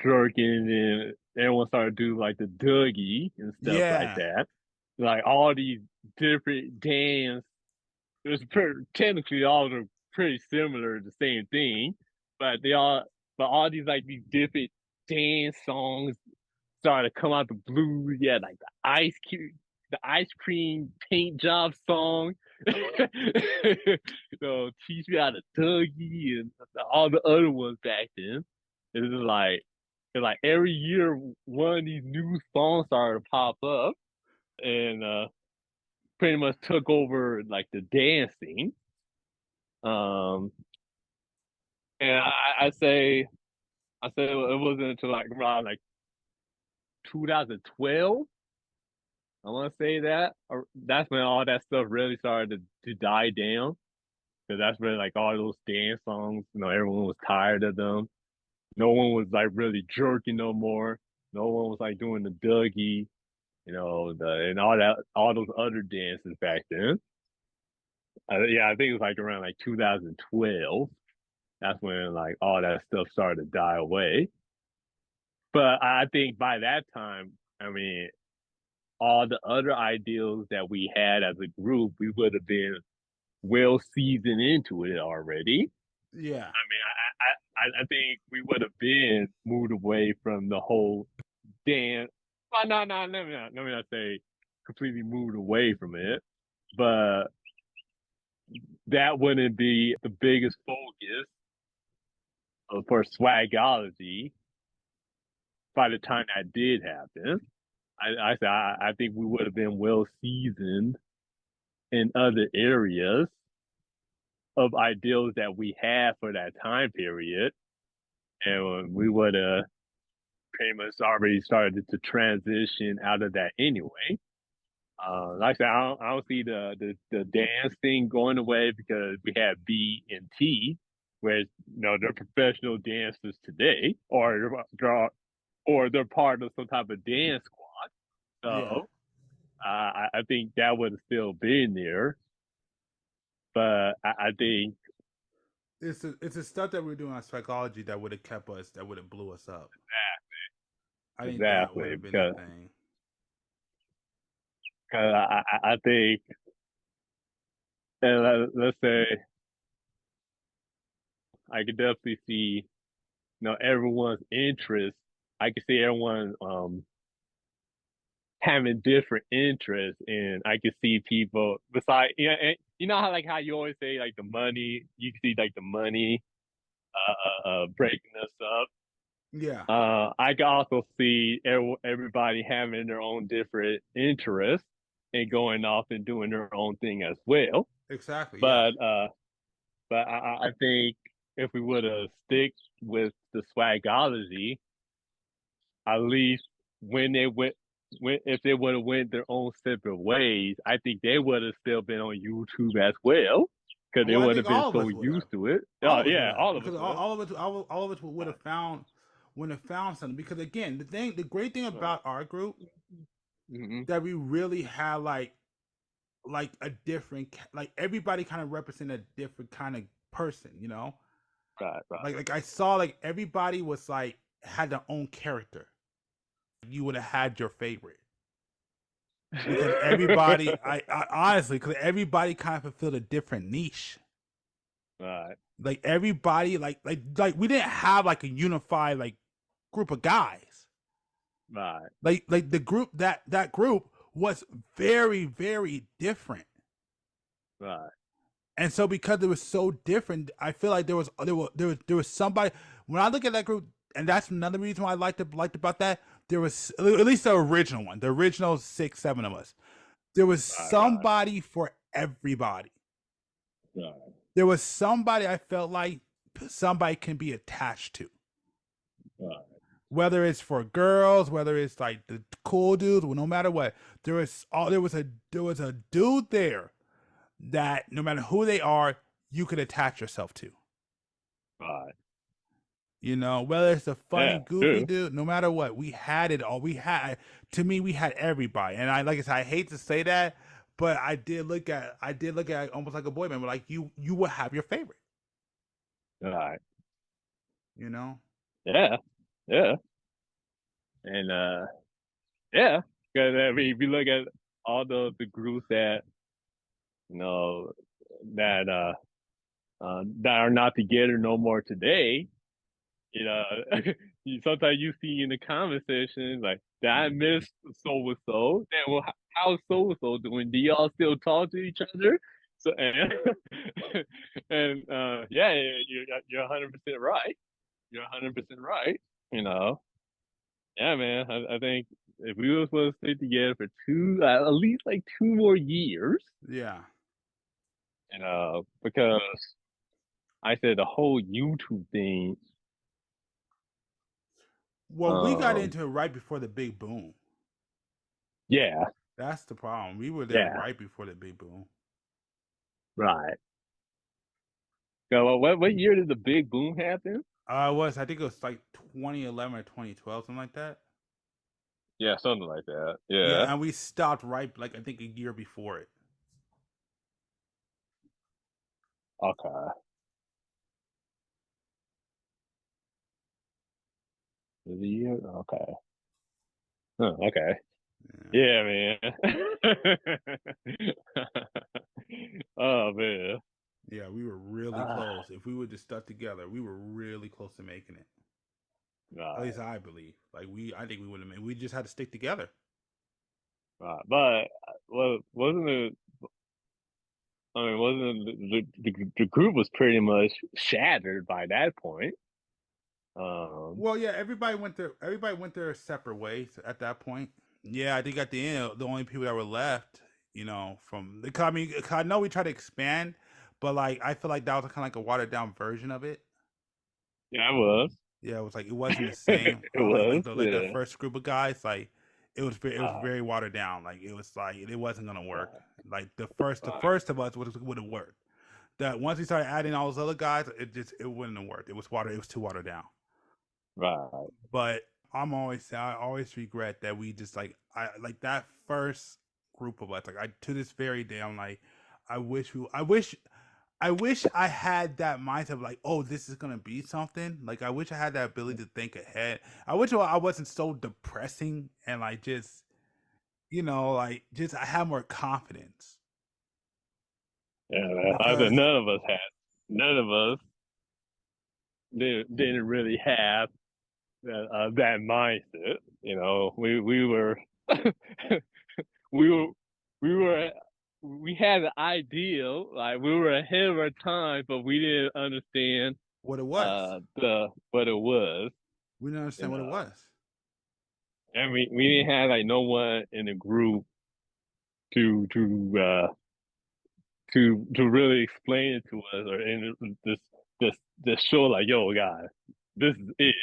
C: jerking, and everyone started doing like the Dougie and stuff like
B: Yeah,
C: that. Like all these different dance. It was technically all are pretty similar, the same thing, but but all these different dance songs started to come out the blues. Yeah, like the ice cream paint job song. Teach me how to Dougie and all the other ones back then. It's like every year one of these new songs started to pop up and pretty much took over like the dancing. Um, and I say it wasn't until like around like 2012. I want to say that, or that's when all that stuff really started to die down because that's when like all those dance songs, everyone was tired of them. No one was like really jerking no more. No one was like doing the Dougie, and all those other dances back then. Yeah, I think it was like around like 2012. That's when like all that stuff started to die away. But I think by that time, I mean, all the other ideals that we had as a group, we would have been well seasoned into it already.
B: Yeah.
C: I mean, I think we would have been moved away from the whole dance. Well, no, let me not say completely moved away from it, but that wouldn't be the biggest focus for Swaggology by the time that did happen. I think we would have been well seasoned in other areas of ideals that we had for that time period, and we would have pretty much already started to transition out of that anyway. Like I said, I don't see the dance thing going away because we have B and T, where they're professional dancers today, or they're part of some type of dance squad.
B: Yeah.
C: So I think that would have still been there, but I think
B: It's the stuff that we're doing on psychology that would have kept us, that would have blew us up. I think that would
C: exactly
B: have been the
C: because
B: thing.
C: I think, and let's say I could definitely see everyone's interest. I could see everyone having different interests, and I could see people beside and you know how you always say like the money. You can see like the money breaking us up.
B: Yeah.
C: I can also see everybody having their own different interests and going off and doing their own thing as well.
B: Exactly. Yeah.
C: But I think if we would have stick with the swagology, at least when they went, when if they would have went their own separate ways, I think they would have still been on YouTube as well because they
B: Well, I
C: would
B: think
C: have been
B: all of
C: so
B: us would have.
C: used to it.
B: All
C: Oh
B: of us would
C: yeah,
B: have,
C: all of us
B: because
C: would have.
B: all of us would have found something. Because again, the great thing
C: Right.
B: about our group,
C: Mm-hmm.
B: that we really had like a different, like everybody kind of represent a different kind of person, you know.
C: Right. Right.
B: Like I saw like everybody was like had their own character. You would have had your favorite, because everybody, I honestly, because everybody kind of fulfilled a different niche.
C: right.
B: Like everybody, like we didn't have like a unified like group of guys.
C: Right.
B: Like the group, that group was very different.
C: Right.
B: And so because it was so different, I feel like there was somebody, when I look at that group, and that's another reason why I liked about that. There was, at least the original one, the original 6, 7 of us. There was
C: Right. Right.
B: somebody for everybody.
C: Right.
B: There was somebody I felt like somebody can be attached to.
C: Right.
B: Whether it's for girls, whether it's like the cool dudes, well, no matter what, there was a dude there that no matter who they are, you could attach yourself to.
C: Right.
B: You know, whether it's a funny,
C: Yeah.
B: goofy
C: True.
B: dude, no matter what, we had it all. To me, we had everybody. And like I said, I hate to say that, but I did look at almost like a boy band, but like you will have your favorite,
C: Right.
B: you know?
C: Yeah. Yeah. And yeah. Because I mean, if you look at all the groups that you know that that are not together no more today, you know, sometimes you see in the comment section like that I miss so and so. Then well, how's so and so doing? Do y'all still talk to each other? So and yeah, you're 100% right. You're 100% right. You know, yeah, man. I think if we were supposed to stay together for at least like 2 more years,
B: Yeah.
C: because I said the whole YouTube thing.
B: Well, we got
C: Um,
B: into it right before the big boom.
C: yeah,
B: That's the problem. We were there
C: yeah,
B: right before the big boom.
C: right. So what year did the big boom happen?
B: I think it was like 2011 or 2012, something like that.
C: Yeah, something like that. Yeah,
B: Yeah, and we stopped right, like I think a year before it.
C: Okay. Is it year? Okay. Huh, okay.
B: Yeah.
C: Yeah, man. Oh man.
B: Yeah, we were really
C: Ah,
B: close. If we would just stuck together, we were really close to making it. At
C: right,
B: least I believe. Like I think we would have made. We just had to stick together.
C: right. But well, wasn't it? I mean, wasn't the group was pretty much shattered by that point? Um,
B: Well, yeah, everybody went their separate ways at that point. Yeah, I think at the end, the only people that were left, from the I mean, I know we tried to expand, but like I feel like that was kind of like a watered down version of it.
C: yeah, it was.
B: Yeah, it was like it wasn't the same.
C: It was.
B: Like that
C: Yeah.
B: first group of guys, like it was very watered down. Like it was like it wasn't gonna work.
C: Right,
B: Like the
C: right,
B: first of us would have worked. That once we started adding all those other guys, it wouldn't have worked. It was too watered down.
C: right.
B: But I always regret that we just I like that first group of us. Like I to this very day, I'm like, I wish I had that mindset of like, oh, this is gonna be something. Like I wish I had that ability to think ahead. I wish I wasn't so depressing and like just like just I had more confidence
C: Yeah, man. I bet
B: because
C: none of us had. None of us didn't really have that mindset. You know, we were we were we were we had an ideal, like we were ahead of our time, but we didn't understand
B: what it was.
C: the what it was,
B: We didn't
C: you
B: understand what it
C: know.
B: was.
C: And we didn't have like no one in the group to to really explain it to us or in this show like, yo guys, this is it.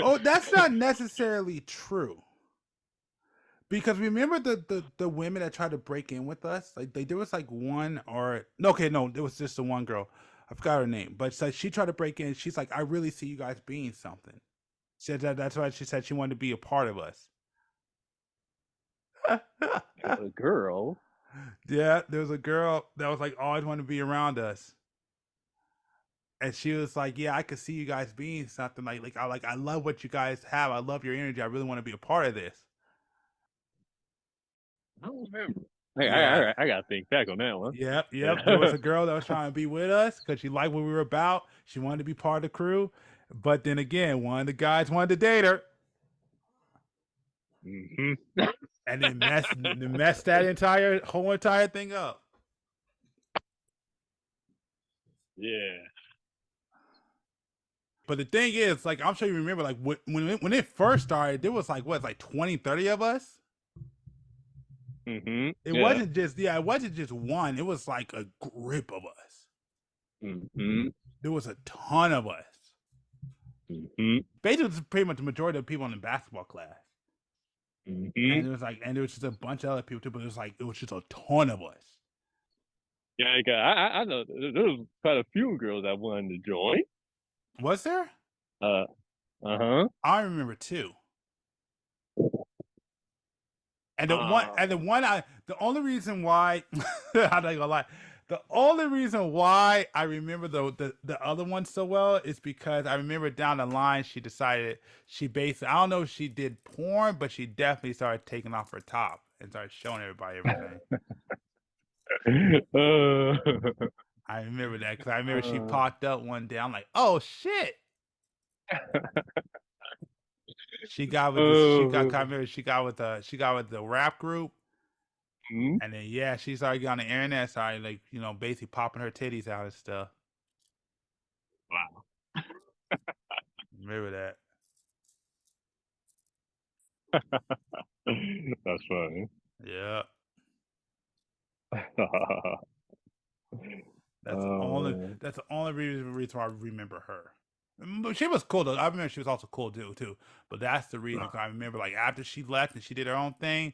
B: Oh, that's not necessarily true. Because remember the women that tried to break in with us? Like there was like one or no, okay, no, it was just the one girl. I forgot her name, but so she tried to break in. She's like, I really see you guys being something. She said that's why she said she wanted to be a part of us.
C: A girl.
B: Yeah, there was a girl that was like always wanted to be around us, and she was like, yeah, I could see you guys being something. I love what you guys have. I love your energy. I really want to be a part of this.
C: I don't remember. Hey,
B: Yeah,
C: I gotta think back on that one.
B: yep, yep. There was
C: Yeah.
B: a girl that was trying to be with us because she liked what we were about. She wanted to be part of the crew. But then again, one of the guys wanted to date her,
C: Hmm.
B: and it messed that entire thing up.
C: Yeah.
B: But the thing is, like, I'm sure you remember, like, when it first started, there was like 20, 30 of us.
C: Hmm.
B: It
C: Yeah.
B: wasn't just, yeah, it wasn't just one. It was like a grip of us.
C: Hmm.
B: There was a ton of us.
C: Hmm.
B: Basically, it was pretty much the majority of people in the basketball class.
C: Hmm.
B: And there was just a bunch of other people too, but it was just a ton of us.
C: Yeah, I know there was quite a few girls that wanted to join.
B: Was there?
C: Uh, uh-huh.
B: I remember two. And
C: Uh,
B: the only reason why I'm not gonna lie, the only reason why I remember the other one so well is because I remember down the line she decided she basically I don't know if she did porn, but she definitely started taking off her top and started showing everybody everything.
C: uh,
B: I remember that because I remember she
C: uh,
B: popped up one day. I'm like, oh shit. I
C: uh,
B: remember she got with the rap group.
C: hmm?
B: And then yeah, she started getting on the internet, started like basically popping her titties out and stuff.
C: Wow.
B: Remember that?
C: That's funny.
B: Yeah,
C: Uh,
B: that's the only reason why I remember her. But she was cool though. I remember she was also cool too. But that's the reason. 'Cause I remember like after she left and she did her own thing,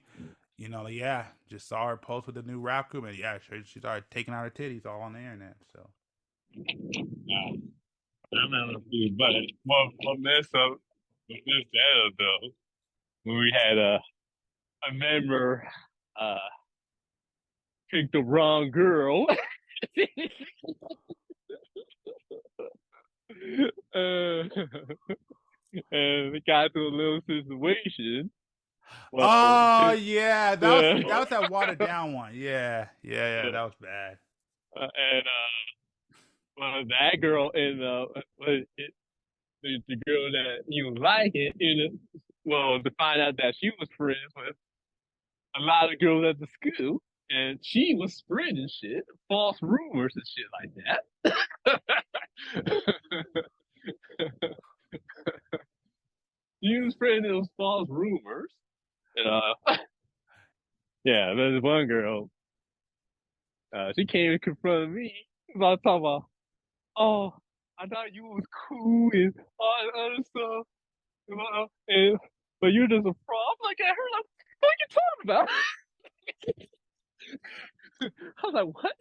B: like yeah, just saw her post with the new rap group, and yeah, she started taking out her titties all on the internet. So
C: I remember, but what messed up, what messed that up though, when we had a member uh picked the wrong girl. uh, and it got to a little situation. Well,
B: Oh yeah,
C: yeah,
B: that was that watered down one. Yeah, yeah,
C: yeah.
B: that was bad.
C: And well, that girl and the girl that he was liking, well, to find out that she was friends with a lot of girls at the school, and she was spreading shit, false rumors and shit like that. She was spreading those false rumors. And, yeah, there's one girl. She came and confronted me about talking about, oh, I thought you was cool and all that other stuff. And, but you're just a fraud. I'm like at her, like, what are you talking about? I was like, what?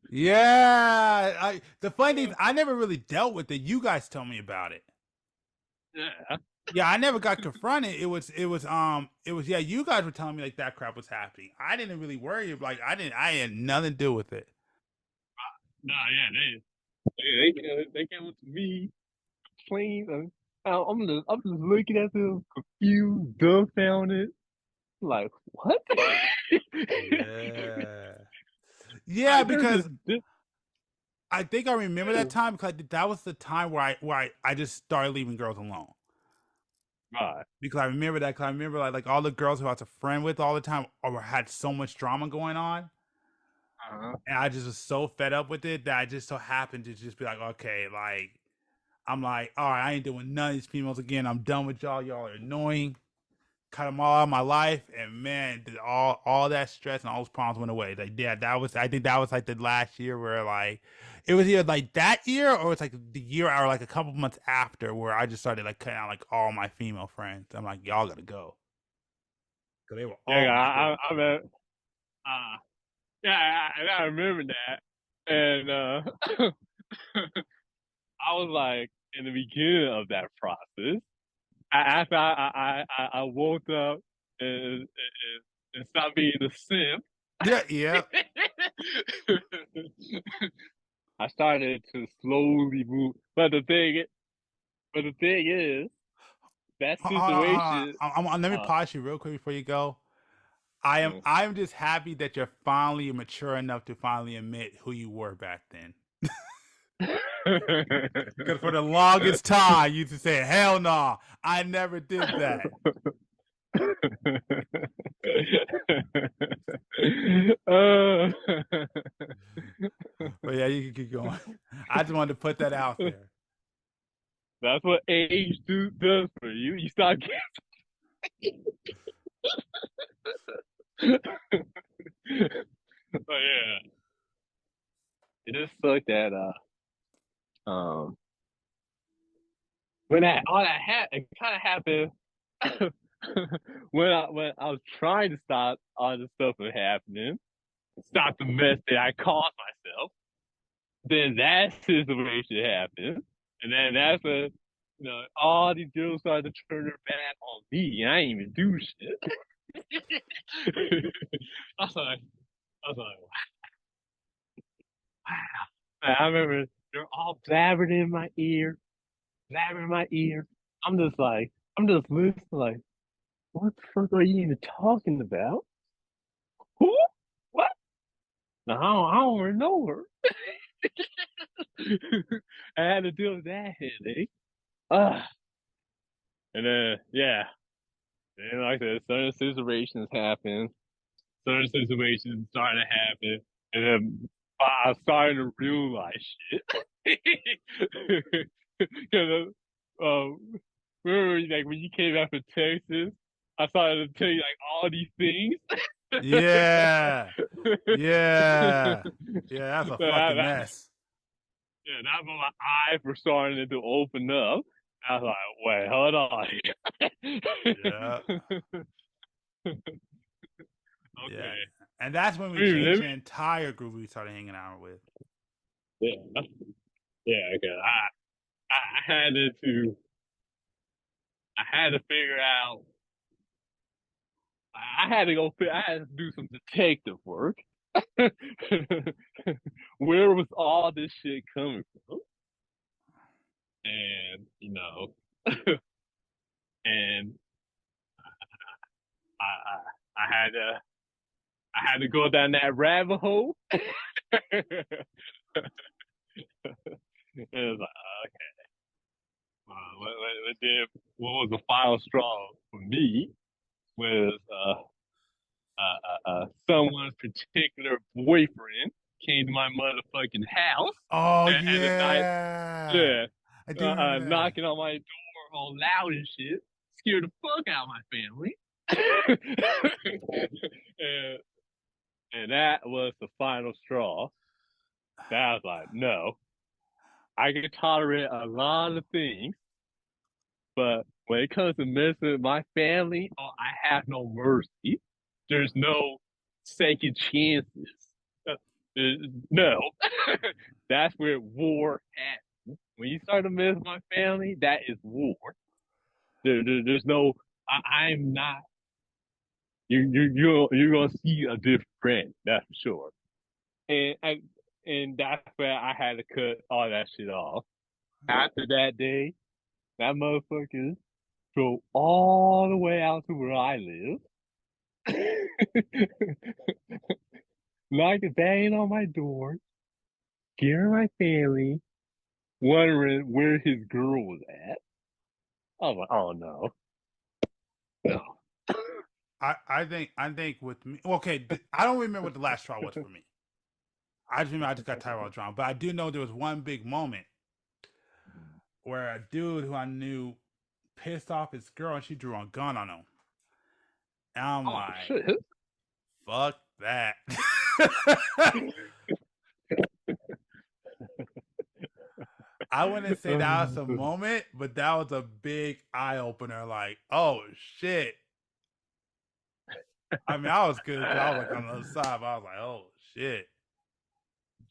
B: Yeah, the funny thing is, I never really dealt with it. You guys told me about it.
C: Yeah.
B: Yeah, I never got confronted. Yeah, you guys were telling me like that crap was happening. I didn't really worry. Like I had nothing to do with it.
C: Nah, yeah, they came up to me, plain. I'm just looking at them, confused, dumbfounded, like what?
B: Yeah. Yeah,
C: Like they're
B: because
C: just
B: I think I remember that time because that was the time where I just started leaving girls alone.
C: right.
B: Because I remember that because I remember like all the girls who I was a friend with all the time or had so much drama going on.
C: Uh-huh.
B: And I just was so fed up with it that I just so happened to just be like, okay, like I'm like, all right, I ain't doing none of these females again. I'm done with y'all. Y'all are annoying. Cut them all out of my life, and man, all that stress and all those problems went away. Like, yeah, that was I think that was like the last year where like it was either like that year or it's like the year or like a couple months after where I just started like cutting out like all my female friends. I'm like, y'all gotta go because they were
C: Yeah,
B: all shit.
C: I mean, yeah, I remember that, and I was like in the beginning of that process. After I woke up and stopped being a simp.
B: Yeah, yeah.
C: I started to slowly move, but the thing is, that situation.
B: Let me
C: Uh,
B: pause you real quick before you go.
C: mm.
B: I'm just happy that you're finally mature enough to finally admit who you were back then. Because for the longest time, you used to say, "Hell no, nah, I never did that."
C: uh,
B: But yeah, you can keep going. I just wanted to put that out there.
C: that's what age does for you. You start getting. But yeah, it just sucked that um when that all that it kind of happened when I was trying to stop all this stuff from happening, stop the mess that I caused myself. Then that situation happened, and then that's when all these girls started to turn their back on me, and I didn't even do shit. I was like, I was like, wow. I remember they're all blabbering in my ear. I'm just listening, like, what the fuck are you even talking about? Who? What? No, I don't even know her. I had to deal with that headache. Uh, and then, yeah. And like I said, certain situations happen. Certain situations started to happen. And then I started to realize shit. Because, remember, like, when you came back from Texas, I started to tell you, like, all these things.
B: Yeah, yeah, yeah. That's a fucking
C: that,
B: mess.
C: yeah, that's when my eyes were starting to open up. I was like, wait, hold on.
B: Yeah, yeah.
C: Okay.
B: And that's when we
C: Let
B: changed
C: me,
B: the entire group we started hanging out with.
C: yeah, yeah, okay. I had I had to figure out, I had to do some detective work. Where was all this shit coming from? And and I had to go down that rabbit hole. It was like, okay, what was the final straw for me was someone's particular boyfriend came to my motherfucking house
B: Oh
C: at a night,
B: yeah,
C: yeah,
B: I do remember that.
C: knocking on my door all loud and shit, scared the fuck out of my family. and, and that was the final straw. That was like, no, I can tolerate a lot of things, but when it comes to messing with my family, oh, I have no mercy. There's no second chances. Uh, no, that's where war happens. When you start to mess with my family, that is war. There's no. I'm not. You're gonna see a different friend. That's for sure. And that's where I had to cut all that shit off. After that day, that motherfucker drove all the way out to where I live. Like banging on my door, scaring my family, wondering where his girl was at. I was like, oh no. No.
B: I think with me, okay, I don't remember what the last straw was for me. I just remember I just got tired of drama, but I do know there was one big moment where a dude who I knew pissed off his girl and she drew a gun on him. And I'm
C: Oh
B: like,
C: shit.
B: fuck that. I wouldn't say that was a moment, but that was a big eye opener. Like, oh shit. I mean, I was good because I was like on the other side, but I was like, oh shit.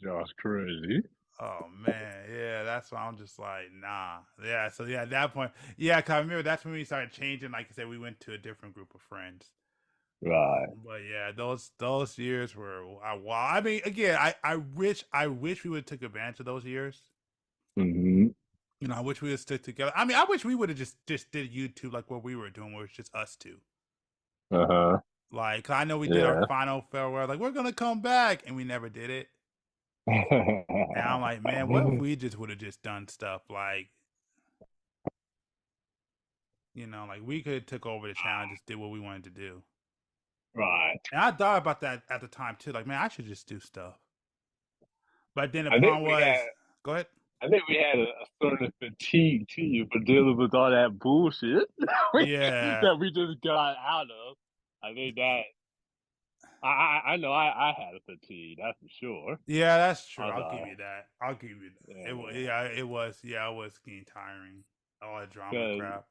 C: Josh crazy.
B: Oh man, yeah, that's why I'm just like, nah. Yeah, so yeah, at that point, yeah, cause I remember that's when we started changing. Like I said, we went to a different group of friends.
C: Right.
B: But yeah, those years were wow. I mean, again, I wish we would have took advantage of those years.
C: Mm-hmm.
B: You know, I wish we would stick together. I mean, I wish we would have just did YouTube like what we were doing, where it's just us two.
C: Uh-huh.
B: Like I know we did our
C: Yeah.
B: final farewell, like we're gonna come back, and we never did it. And I'm like, man, what if we just would have just done stuff like, like we could have took over the channel and just did what we wanted to do.
C: Right.
B: And I thought about that at the time too. Like, man, I should just do stuff. But then the
C: I think
B: problem
C: we
B: was,
C: had
B: go ahead.
C: I think we had a sort of fatigue too for dealing with all that bullshit
B: Yeah,
C: that we just got out of. I think that I know I had a fatigue, that's for sure.
B: yeah, that's
C: I
B: true.
C: was
B: I'll give
C: like,
B: you that. I'll give you that.
C: yeah,
B: Yeah, it was. Yeah, it was getting tiring. All that drama
C: cause
B: crap.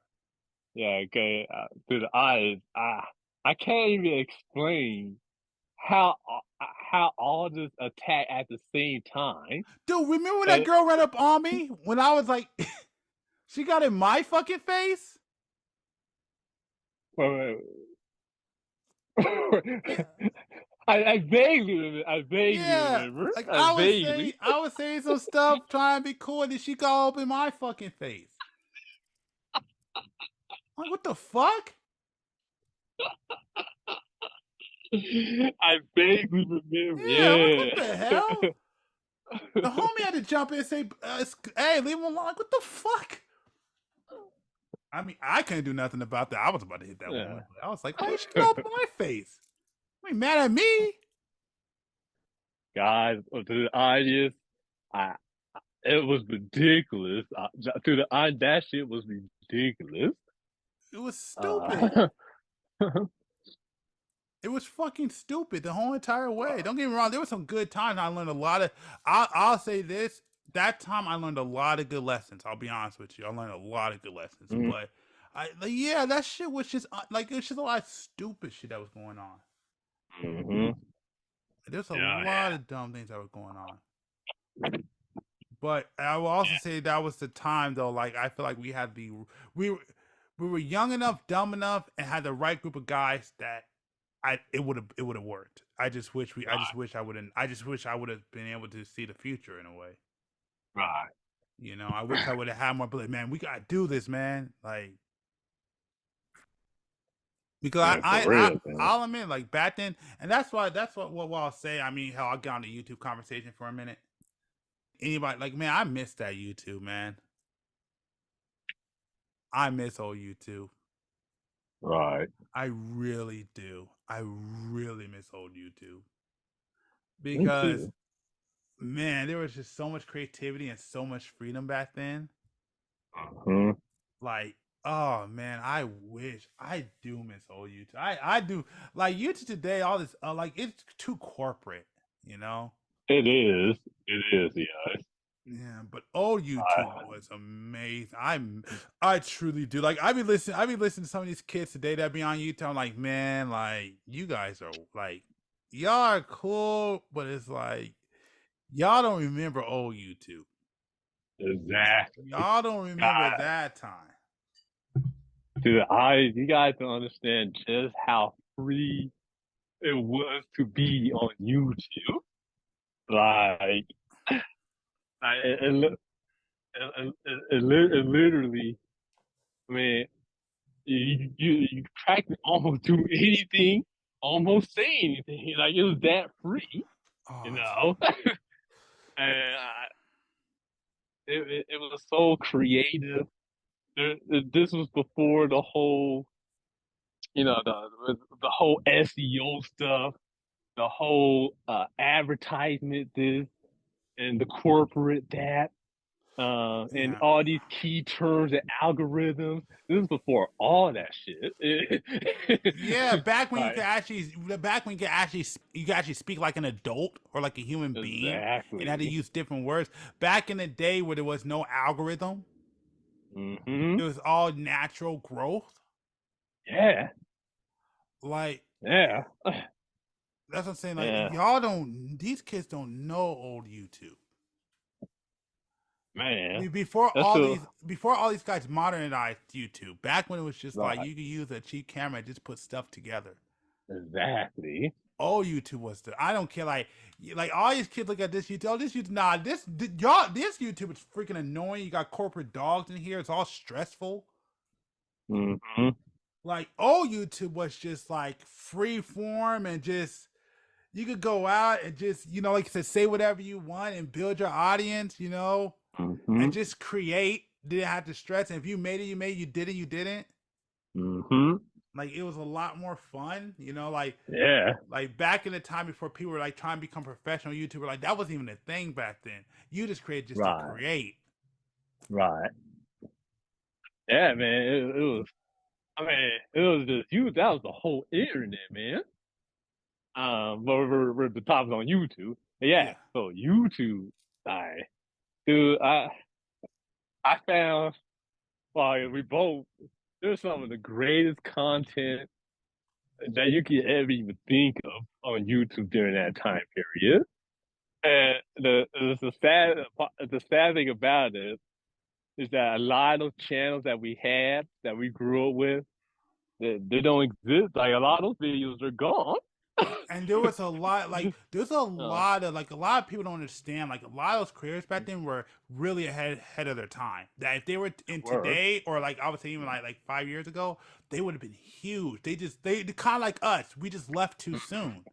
C: yeah, okay, through the eyes, I can't even explain how all this attack at the same time.
B: Dude, remember when that
C: And,
B: girl ran up on me when I was like, she got in my fucking face?
C: wait,
B: Yeah,
C: I vaguely remember. I vaguely
B: yeah.
C: remember.
B: Like
C: I vaguely.
B: I was saying some stuff trying to be cool, and then she got up in my fucking face. Like, what the fuck?
C: I vaguely remember.
B: Yeah, I'm like, what
C: Yeah.
B: the hell? The homie had to jump in and say, "Hey, leave him alone." Like, what the fuck? I mean, I couldn't do nothing about that. I was about to hit that woman.
C: Yeah.
B: I was like, why she get up in my face? I mean, mad at me?
C: Guys, to the audience, I it was ridiculous. To the audience, that shit was ridiculous.
B: It was stupid.
C: Uh,
B: It was fucking stupid the whole entire way. Don't get me wrong. There was some good times. I learned a lot of. I'll say this. That time I learned a lot of good lessons. I'll be honest with you. I learned a lot of good lessons.
C: mm,
B: But yeah, that shit was just like it was just a lot of stupid shit that was going on.
C: hmm
B: There's a
C: Yeah,
B: lot of dumb things that were going on. But I will also say that was the time though. Like I feel like we were young enough, dumb enough, and had the right group of guys that it would have worked. I just wish I would have been able to see the future in a way.
C: Right.
B: You know, I wish I would have had more. But man, we gotta do this, man. Like because
C: Yeah, for real, man.
B: I'll admit, like back then, and that's what I'll say. I mean, hell, I'll get on the YouTube conversation for a minute. Anybody like, man, I miss that YouTube, man. I miss old YouTube.
C: Right.
B: I really do. I really miss old YouTube
C: Me
B: because
C: too.
B: man, there was just so much creativity and so much freedom back then.
C: Hmm.
B: Like, oh man, I do miss old YouTube. I do like YouTube today. All this like it's too corporate, you know.
C: It is. It is. Yeah.
B: Yeah, but old YouTube
C: I,
B: was amazing. I truly do. Like I be listening to some of these kids today that be on YouTube. I'm like, man, like you guys are like y'all are cool, but it's like y'all don't remember old YouTube.
C: exactly.
B: Y'all don't remember
C: God,
B: that time.
C: dude, you guys don't understand just how free it was to be on YouTube. Like, it literally, I mean, you practically almost do anything, almost say anything. Like, it was that free, you
B: Oh,
C: know? And it was so creative. This was before the whole, the whole SEO stuff, the whole advertisement this and the corporate that, and
B: yeah.
C: all these key terms and algorithms. This is before all that shit.
B: Yeah,
C: Like,
B: back when you could actually speak like an adult or like a human being and had to
C: exactly.
B: use different words. Back in the day where there was no algorithm,
C: Hmm.
B: it was all natural growth.
C: Yeah.
B: Like
C: Yeah.
B: that's what I'm saying. Like
C: Yeah.
B: these kids don't know old YouTube.
C: Man. That's so
B: Before all these guys modernized YouTube, back when it was just like
C: right.
B: you could use a cheap camera and just put stuff together.
C: Exactly.
B: Oh, YouTube was the. I don't care. Like all these kids look at this YouTube. Oh, this YouTube. Nah, y'all. This YouTube is freaking annoying. You got corporate dogs in here. It's all stressful.
C: Hmm.
B: Like old YouTube was just like free form and just you could go out and just like I said, say whatever you want and build your audience.
C: Hmm.
B: And just create. Didn't have to stress. And if you made it, you made it. You didn't, you didn't.
C: Hmm.
B: Like it was a lot more fun.
C: Yeah.
B: Like back in the time before people were like trying to become professional YouTuber, like that wasn't even a thing back then. You just created just to
C: Right.
B: create.
C: Right. Yeah, man. It was. I mean, it was just you. That was the whole internet, man. But we're the topics on YouTube. Yeah.
B: Yeah.
C: So YouTube, I dude, I found well, we both. There's some of the greatest content that you could ever even think of on YouTube during that time period. And the sad thing about it is that a lot of channels that we had that we grew up with they don't exist. Like a lot of those videos are gone.
B: And there was a lot there's a
C: uh,
B: lot of a lot of people don't understand a lot of those creators back then were really ahead of their time. That if they were in
C: were
B: today or I would say even like 5 years ago, they would have been huge. They kind of like us. We just left too soon.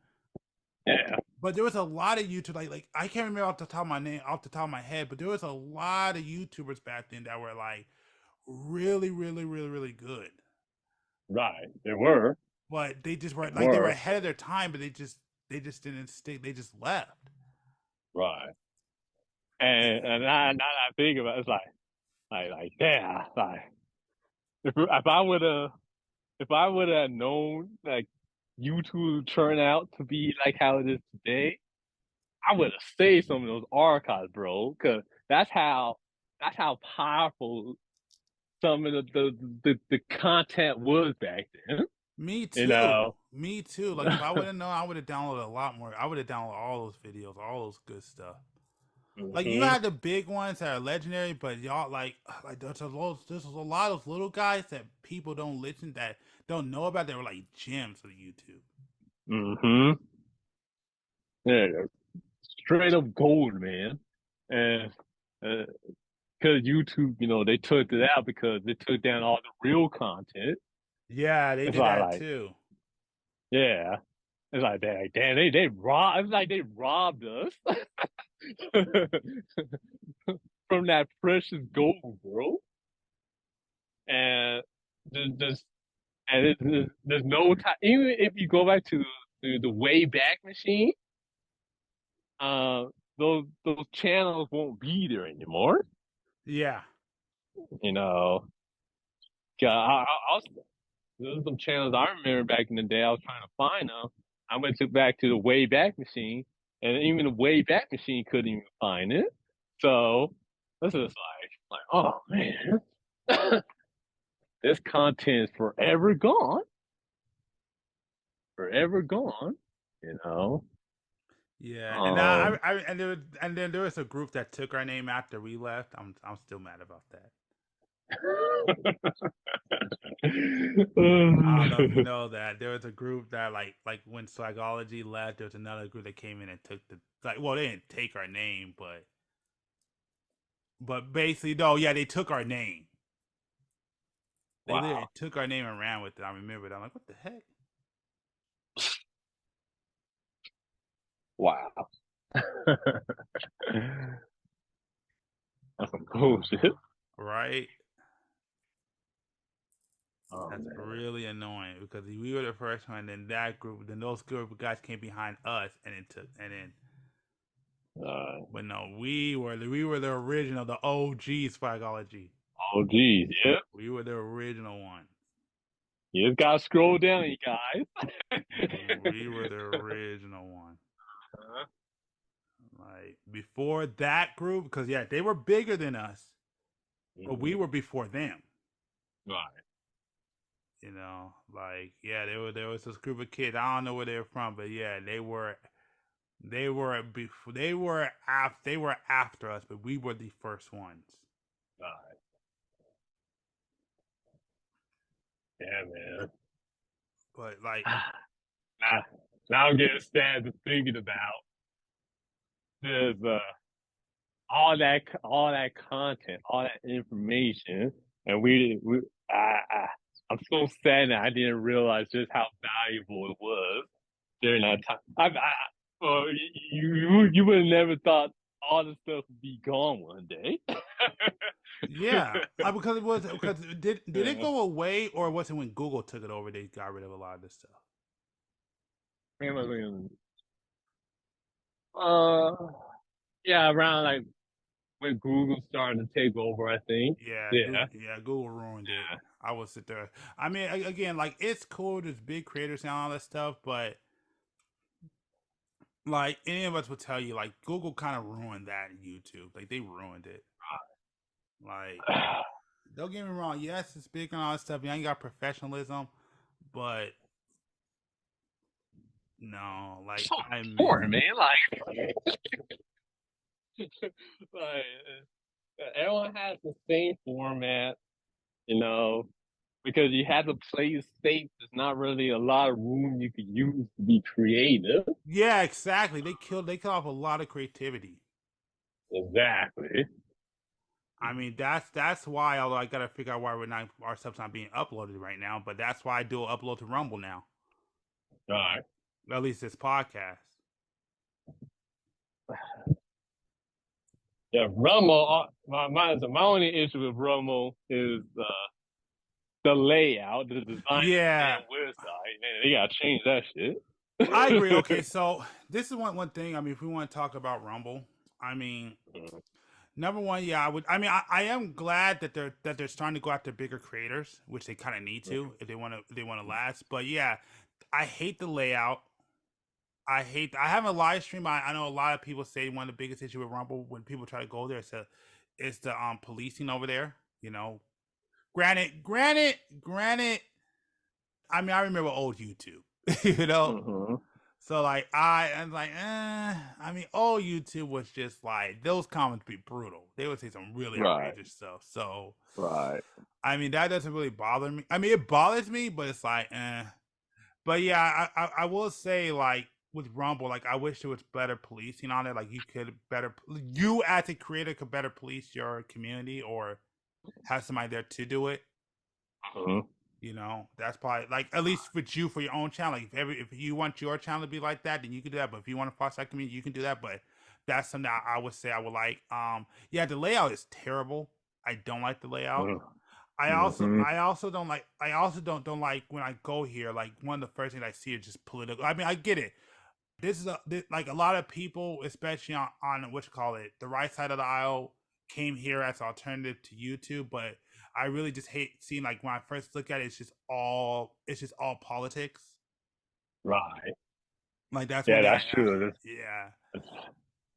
C: yeah,
B: But there was a lot of YouTube like I can't remember off the top of my head, but there was a lot of YouTubers back then that were like really, really, really, really good.
C: right. There were,
B: But they just were
C: there
B: they were
C: were,
B: ahead of their time, but they just didn't stick. They just left.
C: right.
B: And
C: And now that I think about it, it's like yeah, like if I would have if I would have known like YouTube would turn out to be like how it is today, I would have saved some of those archives, bro. Cause that's how powerful some of the content was back then.
B: me
C: You
B: too.
C: know.
B: Me too. Like if I would have known, I would have downloaded a lot more. I would have downloaded all those videos, all those good stuff. Like you
C: Hmm.
B: had the big ones that are legendary, but y'all like there's a lot of those little guys that people don't listen that don't know about. They were like gems of YouTube.
C: Mm-hmm. Yeah, straight up gold, man. And because YouTube, they took it out because they took down all the real content.
B: Yeah, they
C: It's
B: did that
C: like,
B: too.
C: yeah, it's like damn, they robbed. It's like they robbed us from that precious gold, bro. And there's and there's no time. Even if you go back to the way back machine, uh, those channels won't be there anymore.
B: Yeah.
C: You know, 'Cause I was there's some channels I remember back in the day. I was trying to find them. I went back to the way back machine, and even the way back machine couldn't even find it. So this is like, oh man, this content is forever gone, forever gone. You know.
B: Yeah, and
C: Um.
B: and then there was a group that took our name after we left. I'm still mad about that. I don't know if you know that there was a group that like when Swaggology left, there was another group that came in and took the like. Well, they didn't take our name, but basically, no, yeah, they took our name. They literally
C: Wow.
B: took our name and ran with it. I remember it. I'm like, what the heck?
C: Wow. That's some bullshit.
B: Right?
C: Oh
B: That's
C: man.
B: really annoying because we were the first one, and then that group, then those group of guys came behind us, and it took, and then,
C: Uh,
B: but no, we were the original, the OG Swaggology.
C: oh geez, yeah.
B: We were the original one.
C: You just gotta scroll down, you guys.
B: We were the original one. Like before that group, because yeah, they were bigger than us, but we
C: Mhm.
B: were before them.
C: Right.
B: You know, like yeah, there was this group of kids. I don't know where they're from, but yeah, they were after us, but we were the first ones.
C: Right. Yeah, man.
B: But like
C: Now, now I'm getting sad to thinking about this all that content, all that information, and I I'm so sad that I didn't realize just how valuable it was during that time. Well, you would have never thought all this stuff would be gone one day.
B: yeah, because it was because did it
C: Yeah.
B: go away or was it when Google took it over? They got rid of a lot of this stuff.
C: I mean, uh, yeah, around like when Google started to take over, I think.
B: Yeah,
C: Yeah.
B: Google ruined it. I would sit there. I mean, again, like it's cool. There's big creators and all that stuff, but like any of us would tell you, like Google kind of ruined that in YouTube. Like they ruined it. Like don't get me wrong. Yes, it's big and all that stuff. Yeah, you got professionalism, but no, like
C: So
B: I miss.
C: important, man. Like everyone has the same format, you know, because you have to play it safe. There's not really a lot of room you could use to be creative.
B: Yeah, exactly. They kill off a lot of creativity.
C: Exactly.
B: I mean, that's why. Although I gotta figure out why our stuff's not being uploaded right now, but that's why I do upload to Rumble now.
C: All right.
B: At least this podcast.
C: Yeah, Rumble. My only issue with Rumble is the layout, the design of the
B: Yeah,
C: damn website. Man, they gotta change that
B: I agree.
C: shit.
B: Okay, so this is one thing. I mean, if we want to talk about Rumble, I mean, number one, yeah, I would. I mean, I am glad that they're starting to go after bigger creators, which they kind of need to if they want to last. But yeah, I hate the layout. I have a live stream. I know a lot of people say one of the biggest issue with Rumble when people try to go there is the policing over there. You know, granted. I mean, I remember old YouTube. You know,
C: Mm-hmm.
B: so like I'm like, I mean, old YouTube was just like those comments be brutal. They would say some really
C: Right.
B: outrageous stuff. So
C: Right.
B: I mean, that doesn't really bother me. I mean, it bothers me, but it's like, But yeah, I will say like with Rumble, like I wish there was better policing on it. Like you as a creator could better police your community or have somebody there to do it.
C: Mhm.
B: You know, that's probably like at least with you for your own channel. Like if you want your channel to be like that, then you can do that. But if you want to foster that community, you can do that. But that's something I would say I would like. Yeah, the layout is terrible. I don't like the layout.
C: Mhm.
B: I also don't like don't like when I go here. Like one of the first things I see is just political. I mean, I get it. Like a lot of people, especially on what you call it, the right side of the aisle, came here as an alternative to YouTube. But I really just hate seeing like when I first look at it, it's just all politics.
C: Right.
B: Like that's one
C: Yeah,
B: thing.
C: that's true.
B: Yeah,
C: It's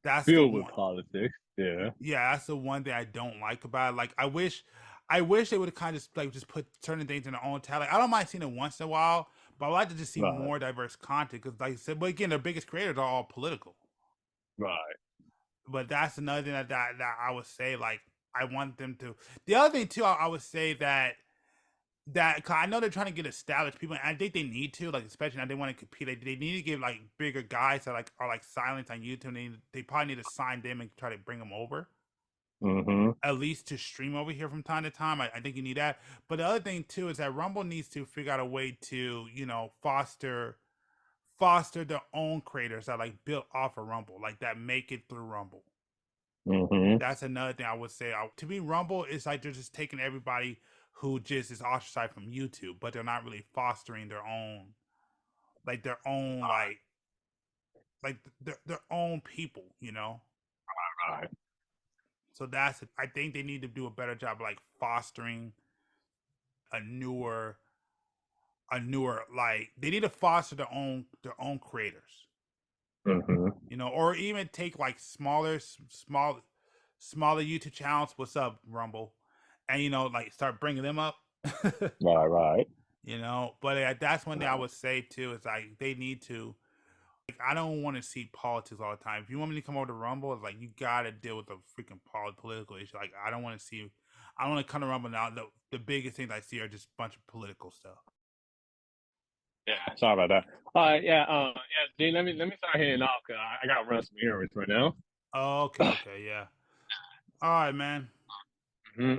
B: that's the
C: filled with
B: one.
C: politics. Yeah.
B: Yeah, that's the one thing I don't like about it. Like I wish they would have kind of just like just put certain things in their own talent. Like, I don't mind seeing it once in a while, but I would like to just see
C: Right.
B: more diverse content because, like I said, but again, their biggest creators are all political.
C: Right.
B: But that's another thing that I would say. Like I want them to. The other thing too, I would say that cause I know they're trying to get established people, and I think they need to, like especially now they want to compete. They need to give like bigger guys that like are like silent on YouTube. And they probably need to sign them and try to bring them over.
C: Mm-hmm.
B: At least to stream over here from time to time. I think you need that. But the other thing too is that Rumble needs to figure out a way to, foster their own creators that like built off of Rumble, like that make it through Rumble.
C: Mm-hmm.
B: That's another thing I would say. To me, Rumble is like they're just taking everybody who just is ostracized from YouTube, but they're not really fostering their own, like their own, like their own people, you know.
C: Right.
B: So I think they need to do a better job of like fostering a newer like they need to foster their own creators,
C: Mm-hmm.
B: you know, or even take like smaller YouTube channels. What's up, Rumble? And like start bringing them up.
C: Right. Right.
B: You know, but that's one thing I would say too is like they need to. Like, I don't want to see politics all the time. If you want me to come over to Rumble, it's like you gotta deal with the freaking political issue. Like I don't want to see. I don't want to come to Rumble now. The biggest things I see are just a bunch of political stuff.
C: Yeah. Sorry about that. All right. Yeah. Yeah. D, let me start heading off because I got to run some errands right now.
B: Oh, okay, yeah. All right, man.
C: Mm-hmm.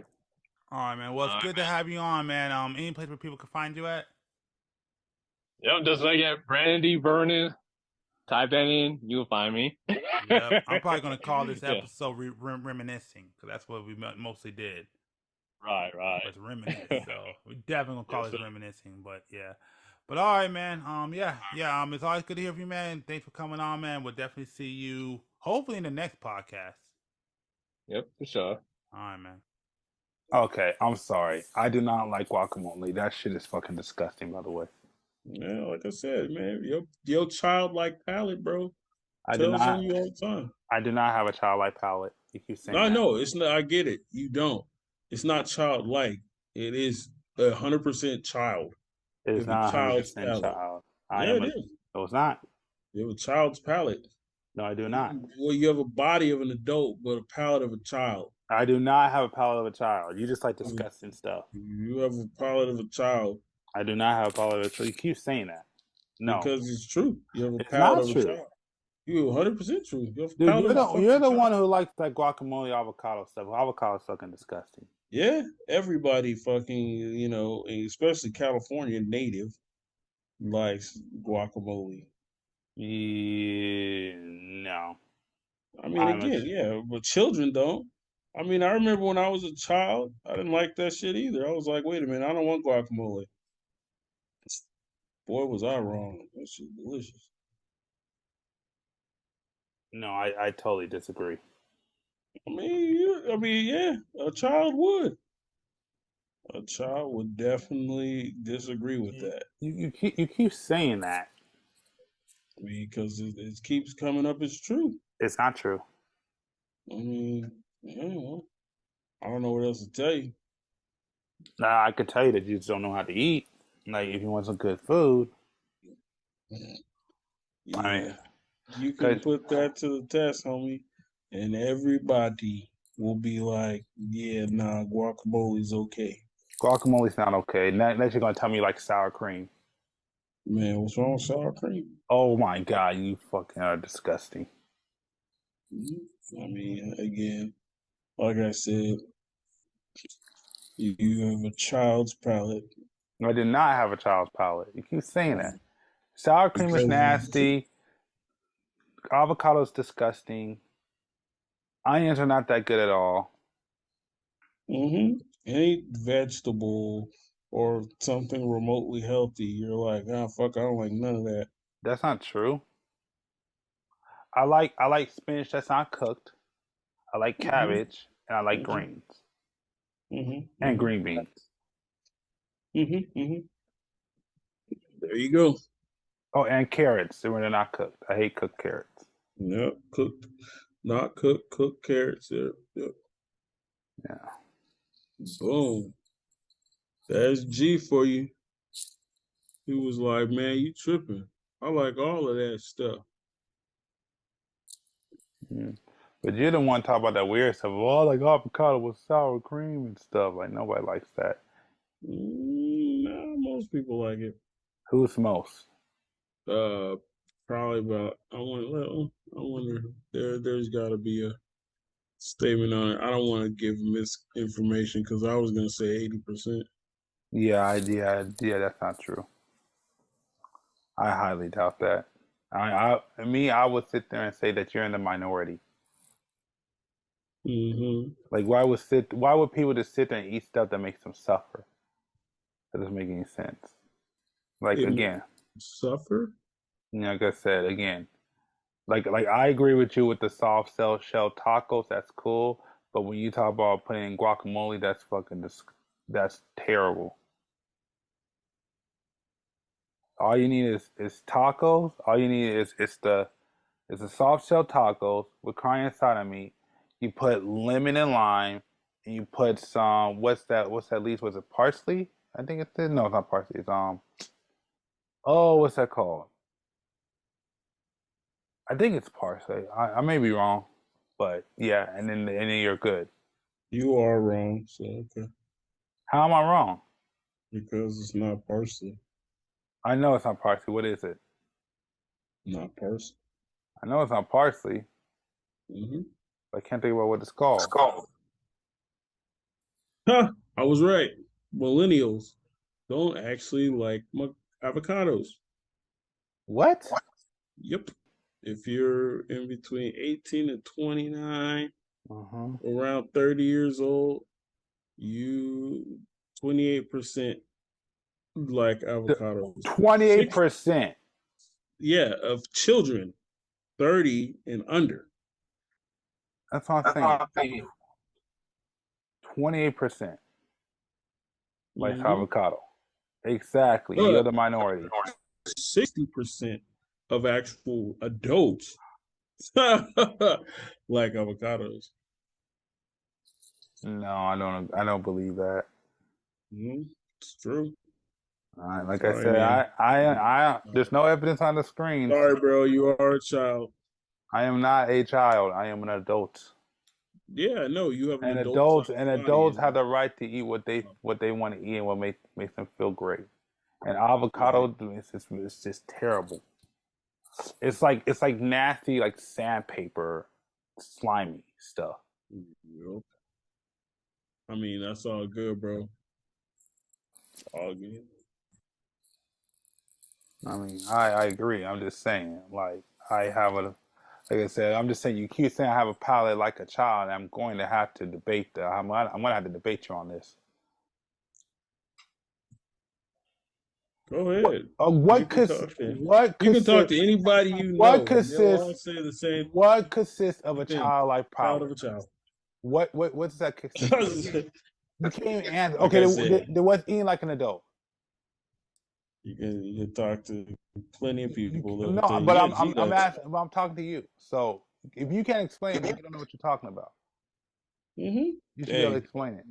B: All right, man. Well, it's good to have you on, man. Any place where people can find you at?
C: Yep. Just like at Brandy Vernon. Type that in, you'll find me.
B: Yep. I'm probably gonna call this
C: Yeah.
B: episode Reminiscing because that's what we mostly did.
C: Right. Right.
B: Was reminisce. So we definitely gonna call
C: Yes,
B: this
C: sir.
B: Reminiscing. But yeah. But all right, man. Yeah. It's always good to hear from you, man. Thanks for coming on, man. We'll definitely see you hopefully in the next podcast.
C: Yep, for sure.
B: All right, man. Okay, I'm sorry. I do not like guacamole. That shit is fucking disgusting, by the way.
D: Yeah, like I said, man, your childlike palate, bro,
B: I do
D: tells on
B: not.
D: you all the time.
B: I do not have a childlike palate. You keep saying
D: I
B: that.
D: know it's not. I get it. You don't. It's not childlike. It is 100% child.
B: It
D: You
B: is
D: have a
B: not
D: child's
B: 100%
D: palate.
B: child.
D: Yeah, it is.
B: No, it's not.
D: You have a child's palate.
B: No, I do not.
D: Well, you have a body of an adult, but a palate of a child.
B: I do not have a palate of a child. You just like disgusting stuff.
D: You have a palate of a child.
B: I do not have a palate of a child. You keep saying that. No.
D: Because it's true. You have a
B: It's
D: palate
B: not
D: of
B: true.
D: a child. You're 100% true. You have a
B: Dude,
D: palate of a
B: you're the
D: fucking
B: one
D: child.
B: who likes that guacamole avocado stuff. Avocado is fucking disgusting.
D: Yeah, everybody fucking, especially California native likes guacamole.
B: Yeah, no.
D: I mean,
B: I'm a-
D: again, yeah, but children don't. I mean, I remember when I was a child, I didn't like that shit either. I was like, wait a minute, I don't want guacamole. Boy, was I wrong. That shit delicious.
B: No, I totally disagree.
D: I mean, yeah, a child would. A child would definitely disagree with that.
B: You keep saying that.
D: I mean, because it keeps coming up as true.
B: It's not true.
D: I mean, I don't know what else to tell you.
B: Nah, I could tell you that you just don't know how to eat. Like, if you want some good food.
D: Yeah,
B: I mean,
D: you can put that to the test, homie, and everybody will be like, yeah, nah, guacamole's okay.
B: Guacamole's not okay. Unless you're going to tell me like sour cream.
D: Man, what's wrong with sour cream?
B: Oh my god, you fucking are disgusting.
D: I mean, again, like I said, you have a child's palate.
B: I did not have a child's palate. You keep saying that. Sour cream is
D: Because
B: nasty. Avocado is disgusting. Onions are not that good at all.
D: any vegetable or something remotely healthy, you're like, fuck, I don't like none of that.
B: That's not true. I like spinach that's not cooked. I like
D: hmm
B: cabbage and I like
D: hmm
B: greens
D: hmm
B: and
D: hmm
B: green beans.
D: hmm There you go.
B: Oh, and carrots when they're not cooked. I hate cooked carrots.
D: Yep, cooked, not cooked, cooked carrots. Yep.
B: Yeah.
D: Boom. That's G for you. He was like, man, you tripping. I like all of that stuff.
B: Mm. But you're the one talk about that weird stuff. Oh, I like avocado with sour cream and stuff. Like nobody likes that.
D: Nah, most people like it.
B: Who's most?
D: Uh, Probably about. I wonder. There's got to be a statement on it. I don't want to give misinformation because I was gonna say 80%.
B: Yeah, that's not true. I highly doubt that. I would sit there and say that you're in the minority.
D: Mm-hmm.
B: Like, why would people just sit there and eat stuff that makes them suffer? That doesn't make any sense. Like
D: It
B: again,
D: suffer.
B: like I said again, like I agree with you with the soft shell tacos. That's cool, but when you talk about putting in guacamole, that's terrible. All you need is tacos. All you need is the soft shell tacos with cayenne side meat. You put lemon and lime, and you put some what's that leaf? Was it parsley? I think it's no, it's not parsley. It's oh, what's that called? I think it's parsley. I may be wrong, but yeah, and then you're good.
D: You are wrong. So okay,
B: How am I wrong?
D: because it's not parsley.
B: I know it's not parsley. What is it?
D: Not parsley.
B: I know it's not parsley.
D: Mm-hmm.
B: But I can't think about what it's called.
D: Huh, I was right. Millennials don't actually like avocados.
B: What?
D: Yep. If you're in between 18 and 29,
B: Uh-huh.
D: around 30 years old, you 28% like avocados.
B: 28%.
D: Yeah, of children 30 and under.
B: That's what I'm saying. 28% likes
D: Mm-hmm.
B: avocado. Exactly. You're
D: But
B: the minority.
D: 60% of actual adults like avocados.
B: No, I don't believe that.
D: Mm-hmm. It's true.
B: Like I
D: Sorry,
B: said,
D: man.
B: there's no evidence on the screen.
D: Sorry, bro. You are a child.
B: I am not a child. I am an adult.
D: Yeah, no, you have an
B: And
D: adult sized body.
B: adults have the right to eat what they want to eat and what makes them feel great. And
D: Right.
B: avocado, it's just terrible. It's like nasty, like sandpaper, slimy stuff.
D: Yep. I mean, that's all good, bro. All good.
B: I mean, I agree. I'm just saying, like I have a like I said, I'm just saying you keep saying I have a palate like a child, and I'm going to have to debate that. I'm gonna have to debate you on this.
D: Go ahead. You
B: What
D: can
B: cons
D: talk to
B: what
D: you can talk to
B: consists
D: anybody you
B: what
D: know. They'll all
B: consists
D: say the same
B: what consists of a
D: thing.
B: childlike
D: Child
B: palate?
D: of a child.
B: What does that consist of? You can't even answer.
D: Like
B: Okay,
D: I said,
B: there was eating like an adult.
D: you can talk to plenty of people. They'll
B: No,
D: tell you,
B: but
D: yeah, gee,
B: I'm
D: that's
B: asking. But I'm talking to you. So if you can't explain it, then you don't know what you're talking about.
D: mm-hmm.
B: You should be able to
D: Hey,
B: explain it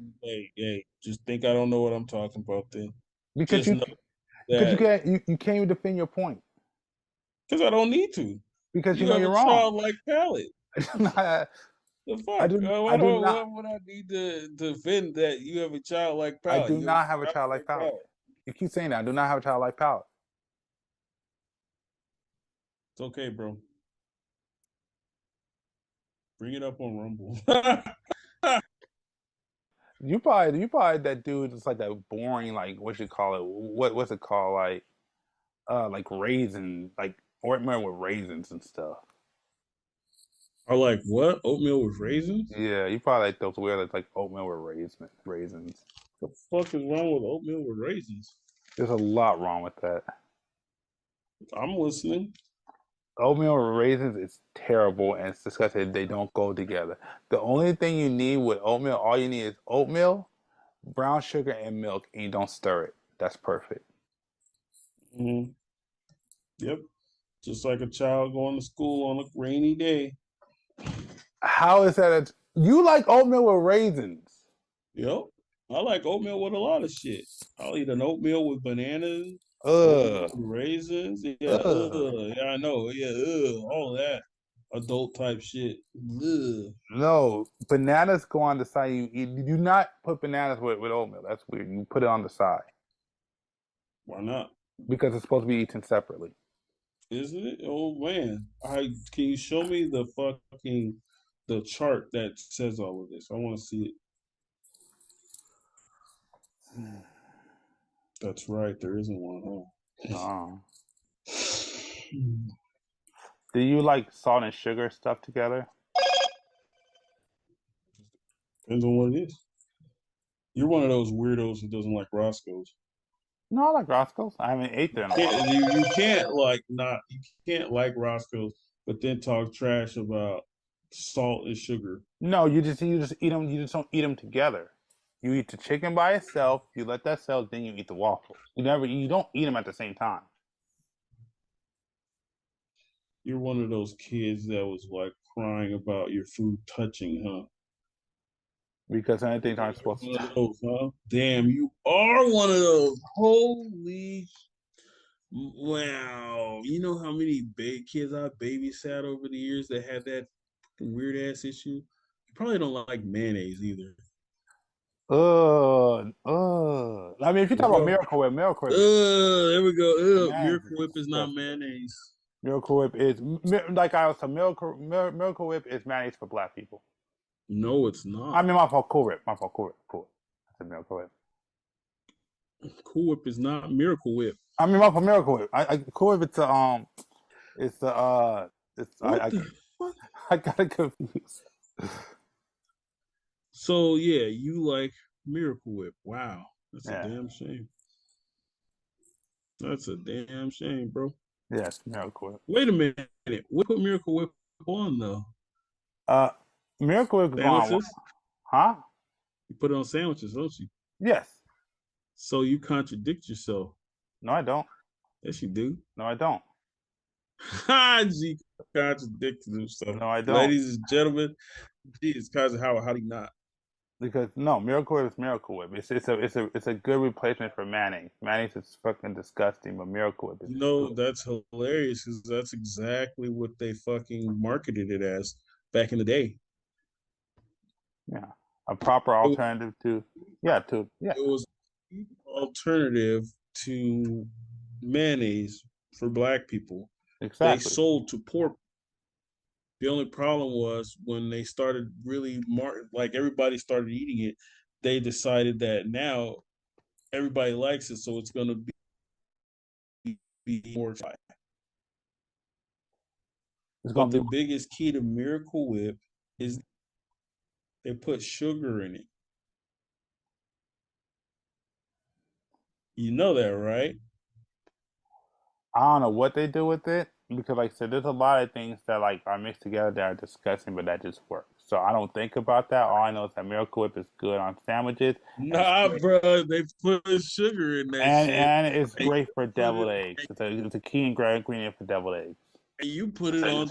D: hey, just think I don't know what I'm talking about then.
B: because
D: Just
B: you
D: know
B: because
D: that
B: you can't even defend your point
D: because I don't need to.
B: because you
D: You
B: know
D: have a
B: you're wrong.
D: childlike palate.
B: I
D: The
B: I
D: fuck?
B: do
D: Why
B: I do
D: do
B: not
D: what would I need to defend that you have a childlike
B: I
D: palate?
B: do
D: You have
B: not have
D: a
B: a childlike
D: childlike
B: palate.
D: palate.
B: You keep saying that I do not have a childlike palate.
D: It's okay, bro. Bring it up on Rumble.
B: You probably that dude that's like that boring, like what you call it? What's it called? Like raisin, like oatmeal with raisins and stuff.
D: I like what? Oatmeal with raisins?
B: Yeah, you probably like those weird like oatmeal with raisins.
D: The fuck is wrong with oatmeal with raisins?
B: There's a lot wrong with that.
D: I'm listening.
B: Oatmeal with raisins is terrible and it's disgusting. They don't go together. The only thing you need with oatmeal, all you need is oatmeal, brown sugar, and milk, and you don't stir it. That's perfect.
D: Mm-hmm. Yep. Just like a child going to school on a rainy day.
B: How is that? You like oatmeal with raisins?
D: Yep. I like oatmeal with a lot of shit. I'll eat an oatmeal with bananas, oatmeal
B: Ugh,
D: with raisins. Yeah,
B: ugh.
D: yeah, I know. Yeah, all that adult type shit. Ugh.
B: No, bananas go on the side. You do not put bananas with oatmeal. That's weird. You put it on the side
D: Why not?
B: because it's supposed to be eaten separately.
D: Isn't it? Oh man, can you show me the chart that says all of this? I want to see it. That's right. There isn't one.
B: No.
D: Huh?
B: Do you like salt and sugar stuff together?
D: Depends on what it is. You're one of those weirdos who doesn't like Roscoe's.
B: No, I like Roscoe's. I haven't ate there in a while.
D: You can't like not you can't like Roscoe's, but then talk trash about salt and sugar.
B: No, you just eat them. You just don't eat them together. You eat the chicken by itself. You let that settle. Then you eat the waffles. You don't eat them at the same time.
D: You're one of those kids that was like crying about your food touching, huh?
B: Because anything I'm supposed
D: One
B: to.
D: of those, huh? Damn, you are one of those. Holy wow. You know how many big kids I babysat over the years that had that weird ass issue? You probably don't like mayonnaise either.
B: I mean, if you
D: There
B: talk
D: we
B: about
D: go.
B: Miracle Whip is
D: There we go.
B: mayonnaise
D: Miracle
B: is
D: Whip is not
B: disgusting.
D: mayonnaise.
B: Miracle Whip is like I was saying. Miracle Whip is mayonnaise for black people.
D: No, it's
B: I
D: not.
B: mean, my fault. Cool Whip. My fault. Cool Whip. Cool. I said Miracle Whip.
D: Cool Whip is not Miracle Whip.
B: I mean, my fault. Miracle Whip. Cool Whip. It's the it's
D: What the fuck?
B: I got it confused.
D: So yeah, you like Miracle Whip. Wow. That's a
B: Yeah.
D: damn shame. That's a damn shame, bro.
B: Yes, Miracle Whip.
D: Wait a minute. What put Miracle Whip on though?
B: Uh, Miracle Whip is on.
D: Sandwiches?
B: Huh?
D: You put it on sandwiches, don't you?
B: Yes.
D: So you contradict yourself.
B: No, I don't.
D: Yes, you do.
B: No, I don't.
D: G contradicted himself.
B: No, I don't.
D: Ladies and gentlemen, Jesus, Kaiser Howard, how do you not?
B: Because no, Miracle Whip is Miracle Whip. It's a good replacement for mayonnaise. Mayonnaise is fucking disgusting, but Miracle Whip is
D: You know,
B: good.
D: that's hilarious because that's exactly what they fucking marketed it as back in the day.
B: Yeah, a proper
D: It was,
B: alternative to yeah.
D: it was an alternative to mayonnaise for black people. They
B: Exactly.
D: sold to poor. The only problem was when they started really like everybody started eating it, they decided that now everybody likes it, so it's going to be more.
B: It's
D: But
B: gonna
D: the
B: be.
D: biggest key to Miracle Whip is they put sugar in it. You know that, right?
B: I don't know what they do with it because, like I said, there's a lot of things that like are mixed together that are disgusting, but that just works. So I don't think about that. All I know is that Miracle Whip is good on sandwiches, and it's
D: Nah,
B: great,
D: bro, they put sugar in that shit,
B: and it's
D: and
B: great for
D: put it,
B: deviled eggs. It's a key ingredient for deviled eggs.
D: and you put it on.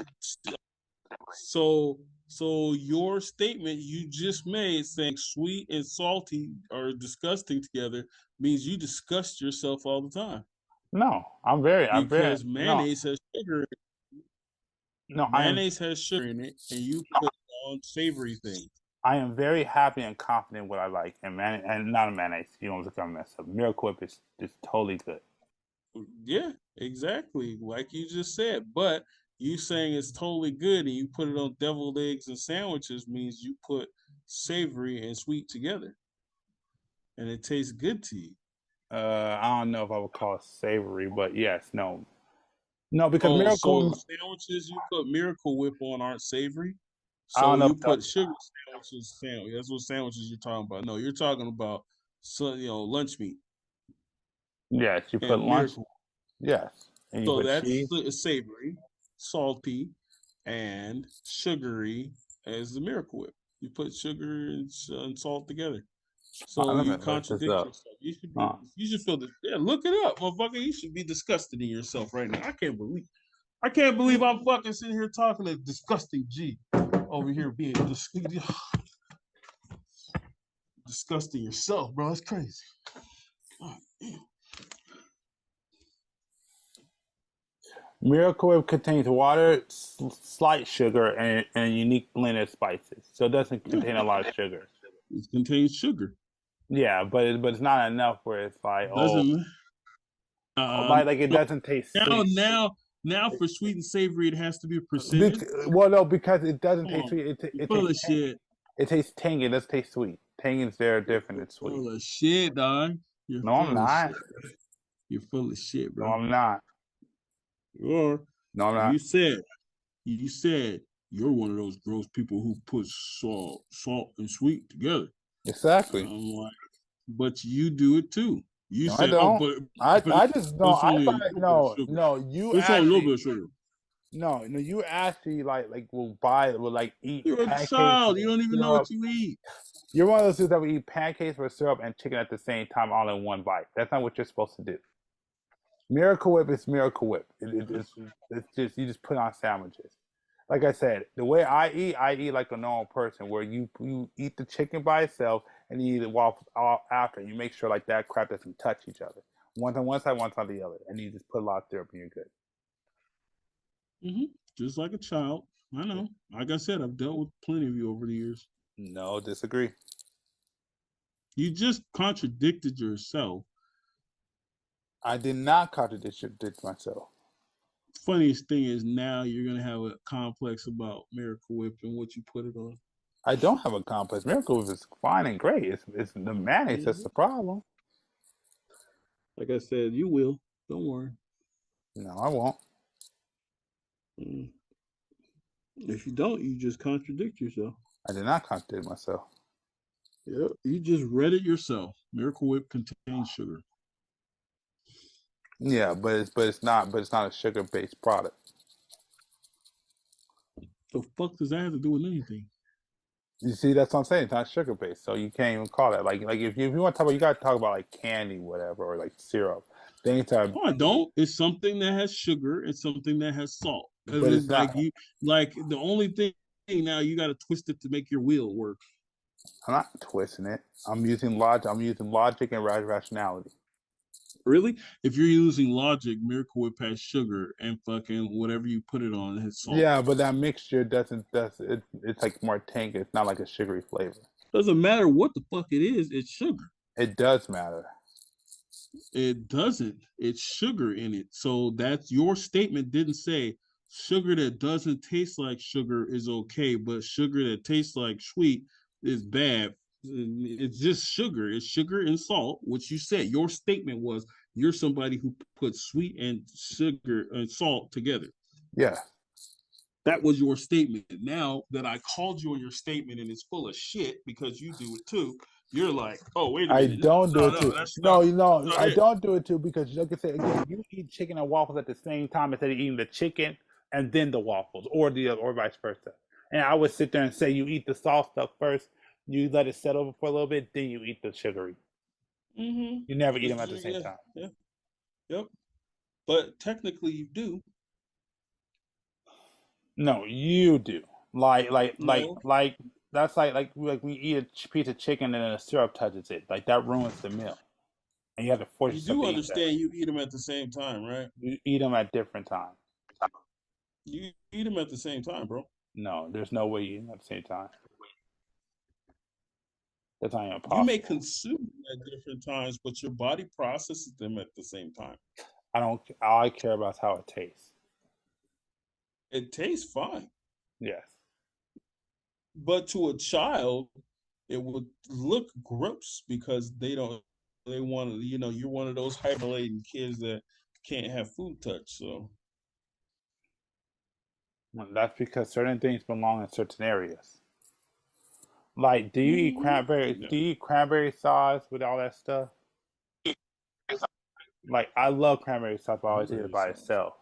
D: So your statement you just made saying sweet and salty are disgusting together means you disgust yourself all the time
B: No, I'm very,
D: because
B: no, no,
D: mayonnaise has sugar in it, and you put on savory things.
B: I am very happy and confident what I like, and not a mayonnaise. You don't look at mess up. Miracle Whip is totally good.
D: Yeah, exactly. Like you just said. But you saying it's totally good and you put it on deviled eggs and sandwiches means you put savory and sweet together. And it tastes good to you.
B: I don't know if I would call it savory, but yes, no, because
D: Oh, so
B: Miracle.
D: sandwiches you put Miracle Whip on aren't savory?
B: I
D: So
B: don't know if
D: you
B: that,
D: put sugar sandwiches, sandwich. That's what sandwiches you're talking about. No, you're talking about lunch meat
B: yes, you put
D: and
B: lunch.
D: Miracle.
B: Yes, and you
D: So
B: put
D: that's
B: cheese.
D: savory, salty, and sugary as the Miracle Whip. You put sugar and salt together. So
B: Let me
D: you
B: look this
D: contradict
B: up.
D: yourself.
B: Uh,
D: You should feel this. Yeah, look it up, motherfucker. You should be disgusted in yourself right now. I can't believe I'm fucking sitting here talking to disgusting G over here being disgusting yourself, bro. That's crazy. God damn.
B: Miracle Whip contains water, slight sugar, and a unique blend of spices. So it doesn't
D: Yeah,
B: contain a lot of sugar.
D: it contains sugar.
B: Yeah, but it's not enough where it's like, oh,
D: Doesn't
B: like it
D: no,
B: doesn't taste
D: now
B: sweet.
D: now for sweet and savory it has to be a percentage.
B: Well, no, because it doesn't
D: Come
B: taste
D: on,
B: sweet.
D: you full of shit.
B: It tastes tangy. It doesn't taste sweet. Tangy is very different
D: You're
B: than sweet.
D: full of shit, dog. You're
B: No, I'm
D: full of
B: not.
D: shit. You're full of shit,
B: No,
D: bro.
B: I'm not.
D: You are.
B: No, I'm
D: You
B: not.
D: said you said you're one of those gross people who put salt and sweet together.
B: Exactly.
D: I'm like, but you do it too. You
B: No, I
D: said, oh,
B: don't.
D: but
B: I just
D: but
B: don't.
D: it's
B: I
D: only a
B: find
D: little bit of
B: no,
D: sugar.
B: no. You
D: It's only a little
B: actually
D: bit of sugar.
B: no. You actually will like eat
D: You're a
B: pancakes
D: child. You
B: with
D: don't even know
B: syrup.
D: what you eat.
B: You're one of those dudes that will eat pancakes with syrup and chicken at the same time, all in one bite. That's not what you're supposed to do. Miracle Whip is Miracle Whip. It's just you just put on sandwiches. Like I said, the way I eat like a normal person, where you eat the chicken by itself and you eat the waffles all after. You make sure like that crap doesn't touch each other. One on one side, one on the other, and you just put a lot of syrup and you're good.
D: Hmm. Just like a child. I know. Like I said, I've dealt with plenty of you over the years.
B: No, disagree.
D: You just contradicted yourself.
B: I did not contradict myself.
D: Funniest thing is now you're gonna have a complex about Miracle Whip and what you put it on.
B: I don't have a complex. Miracle Whip is fine and great. It's the mayonnaise that's
D: Mhm.
B: the problem.
D: Like I said, you will. Don't worry.
B: No, I won't.
D: Mm. If you don't, you just contradict yourself.
B: I did not contradict myself.
D: Yeah, you just read it yourself. Miracle Whip contains sugar.
B: Yeah, but it's not a sugar based product.
D: The fuck does that have to do with anything?
B: You see, that's what I'm saying. It's not sugar based, so you can't even call it like if you want to talk about, you got to talk about like candy, whatever, or like syrup. Things are,
D: No, I don't. It's something that has sugar and something that has salt. Because
B: but it's
D: it's
B: not.
D: like the only thing now you got to twist it to make your wheel work.
B: I'm not twisting it. I'm using logic. I'm using logic and rationality.
D: Really? If you're using logic, Miracle Whip has sugar and fucking whatever you put it on has salt.
B: Yeah, but that mixture doesn't. That's it. It's like more tangy. It's not like a sugary flavor.
D: Doesn't matter what the fuck it is, it's sugar.
B: It does matter.
D: It doesn't. It's sugar in it. So that's your statement didn't say sugar that doesn't taste like sugar is okay, but sugar that tastes like sweet is bad. It's just sugar. It's sugar and salt, which you said. Your statement was you're somebody who puts sweet and sugar and salt together.
B: Yeah,
D: That was your statement. Now that I called you on your statement and it's full of shit because you do it too, you're like, oh, wait a
B: I
D: minute. No,
B: don't do
D: no,
B: it
D: no,
B: too.
D: that's
B: No,
D: not
B: I
D: it.
B: don't do it too because, like I said again, you eat chicken and waffles at the same time instead of eating the chicken and then the waffles, or vice versa. And I would sit there and say, you eat the soft stuff first, you let it settle for a little bit, then you eat the sugary.
D: Mm-hmm.
B: You never eat them at the same
D: Yeah,
B: time.
D: yeah, yep. But technically, you do.
B: No, you do.
D: No,
B: That's like we eat a piece of chicken and then the syrup touches it. Like that ruins the meal, and you have to force
D: you
B: yourself
D: do
B: to eat that.
D: understand you eat them at the same time, right?
B: You eat them at different times.
D: You eat them at the same time, bro.
B: No, there's no way you eat them at the same time. That's not even
D: You may
B: possible.
D: consume them at different times, but your body processes them at the same time.
B: I don't. All I care about is how it tastes.
D: It tastes fine,
B: Yes.
D: but to a child, it would look gross because they don't. They want to. You're one of those hyperlating kids that can't have food touch. So
B: Well, that's because certain things belong in certain areas. Like, do you eat cranberry?
D: no.
B: Do you eat cranberry sauce with all that stuff? Like, I love cranberry sauce, but I always eat it
D: Cranberry
B: by
D: sauce.
B: itself.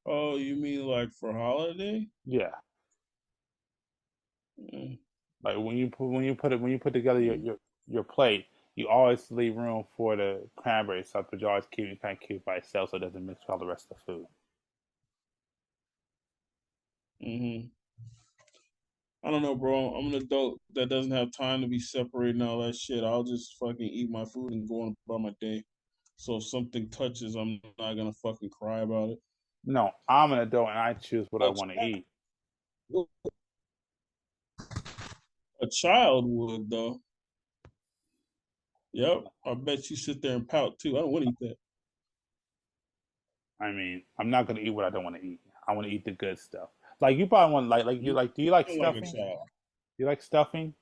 D: Oh, you mean like for holiday?
B: Yeah.
D: Mm,
B: Like when you put together your,
D: mm,
B: your your plate, you always leave room for the cranberry sauce, but you always kind of keep it by itself so it doesn't mix with all the rest of the food.
D: mm-hmm. I don't know, bro. I'm an adult that doesn't have time to be separating all that shit. I'll just fucking eat my food and go on about my day. So if something touches, I'm not gonna fucking cry about it.
B: No, I'm an adult and I choose what I
D: A
B: want to eat.
D: child, a child would though. Yep. I bet you sit there and pout too. I don't want to eat that.
B: I mean, I'm not gonna eat what I don't want to eat. I want to eat the good stuff. Like you probably want like you
D: You
B: like. Do you like
D: sound like a
B: stuffing?
D: child.
B: You like stuffing?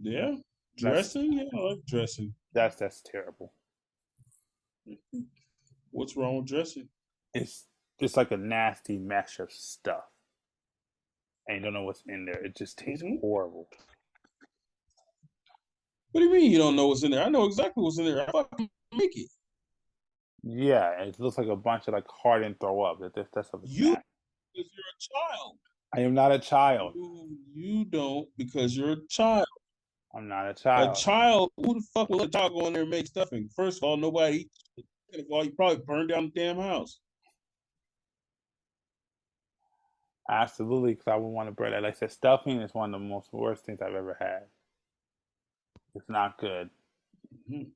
D: Yeah.
B: That's
D: Dressing? Yeah, I like dressing.
B: that's terrible.
D: What's wrong with dressing?
B: It's it's like a nasty mesh of stuff, and you don't know what's in there. It just tastes
D: Hmm.
B: horrible.
D: What do you mean you don't know what's in there? I know exactly what's in there. I fucking make it.
B: Yeah, it looks like a bunch of like hardened throw up. That stuff is
D: You,
B: nasty.
D: because you're a child.
B: I am not a child.
D: You don't because you're a child.
B: I'm not a
D: A
B: child.
D: child, who the fuck will let a child go in there and make stuffing? First of all, nobody eats it. Second of all, you probably burned down the damn house.
B: Absolutely, because I would want to bread. Like I said, stuffing is one of the most worst things I've ever had. It's not good,
D: Mhm.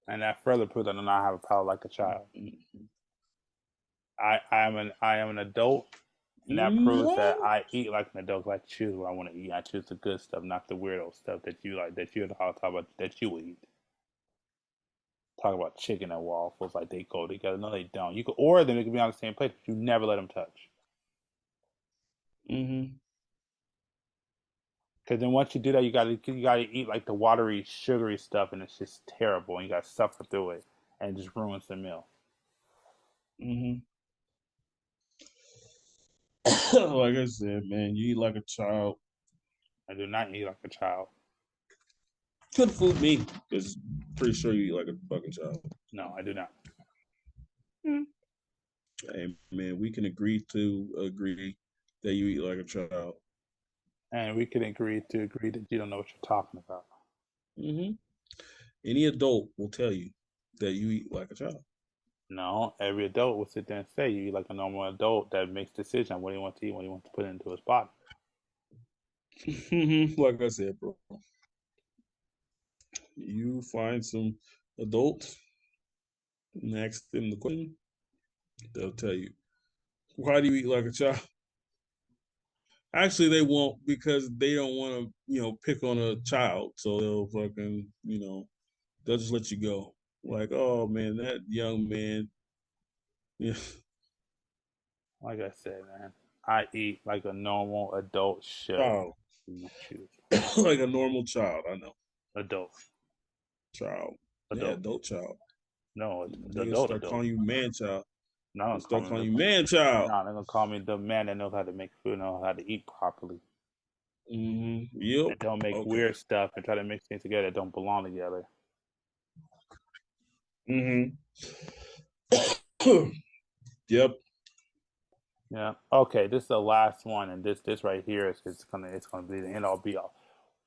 B: and that further proves I do not have a palate like a child. I am an adult, and that proves that
D: What?
B: I eat like an adult. 'Cause I choose what I want to eat. I choose the good stuff, not the weirdo stuff that you like. That you talk about that you would eat. Talk about chicken and waffles like they go together. No, they don't. You could order them; they could be on the same plate, but you never let them touch.
D: Mm-hmm.
B: Because then once you do that, you gotta eat like the watery, sugary stuff, and it's just terrible. And you gotta suffer through it, and it just ruins the meal.
D: Mm-hmm. Like I said, man, you eat like a child.
B: I do not eat like a child.
D: Couldn't fool me because pretty sure you eat like a fucking child.
B: No, I do not.
D: Hey, man, we can agree to agree that you eat like a child.
B: And we could agree that you don't know what you're talking about.
D: Mm-hmm. Any adult will tell you that you eat like a child.
B: No, every adult will sit there and say you eat like a normal adult that makes decisions on what he wants to eat, what he wants to put into his body.
D: Like I said, bro, you find some adults and ask them the question, they'll tell you. Why do you eat like a child? Actually, they won't because they don't want to, pick on a child. So they'll fucking, they'll just let you go. Like, oh man, that young man, yeah,
B: Like I said, man, I eat like a normal adult should.
D: child,
B: You choose
D: like a normal child. I know,
B: adult,
D: child, yeah,
B: adult.
D: adult child.
B: No,
D: They gonna
B: adult,
D: start
B: adult.
D: calling you man child.
B: No,
D: They
B: don't call
D: start
B: me
D: calling
B: the.
D: you man child.
B: No, they're gonna call me the man that knows how to make food, knows how to eat properly, and
D: Yep.
B: don't make
D: Okay.
B: weird stuff and try to mix things together that don't belong together.
D: Mm-hmm. Yep.
B: Yeah. Okay, this is the last one, and this right here is it's gonna be the end all be all.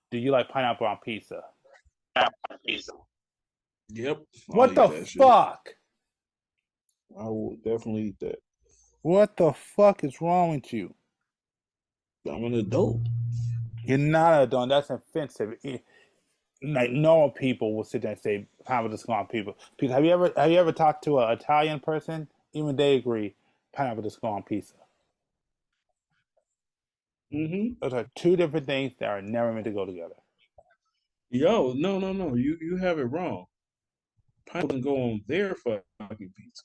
B: Do you like pineapple on pizza?
D: Yep. I'll
B: What
D: eat
B: the
D: that shit.
B: fuck?
D: I will definitely eat that.
B: What the fuck is wrong with you?
D: I'm an adult.
B: You're not a don. That's offensive. Like normal people will sit there and say pineapple just go on people. Because have you ever talked to an Italian person? Even they agree pineapple just go on pizza.
D: Mm-hmm.
B: Those are two different things that are never meant to go together.
D: Yo, no, no, no. You have it wrong. pineapple doesn't go on their fucking pizza.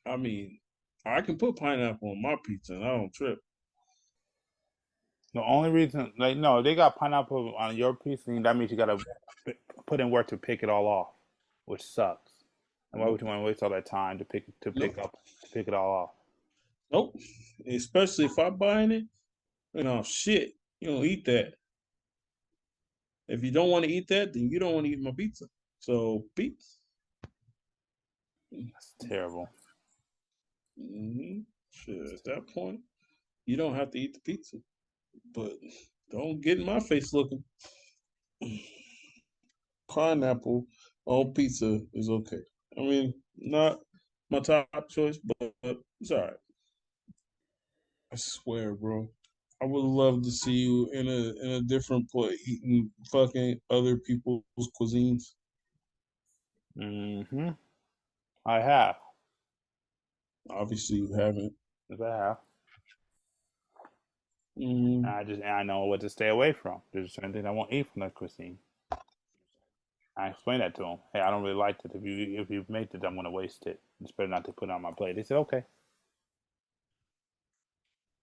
D: I mean, I can put pineapple on my pizza and I don't trip.
B: The only reason, like, no, if they got pineapple on your piece, then that means you gotta put in work to pick it all off, which sucks. And why would
D: Nope.
B: you want to waste all that time to
D: Nope.
B: pick it all off?
D: Nope. Especially if I'm buying it, shit, you don't eat that. If you don't want to eat that, then you don't want to eat my pizza. So, peace.
B: That's terrible.
D: Sure, at that point, you don't have to eat the pizza. But don't get in my face looking. Pineapple on pizza is okay. I mean, not my top choice, but it's all right. I swear, bro. I would love to see you in a different place eating fucking other people's cuisines.
B: Mm-hmm. I have.
D: Obviously, you haven't.
B: Yes, I have.
D: Mm,
B: And I know what to stay away from. There's certain things I won't eat from that cuisine. I explained that to them. Hey, I don't really like it. If you make it, I'm gonna waste it. It's better not to put it on my plate. They said okay.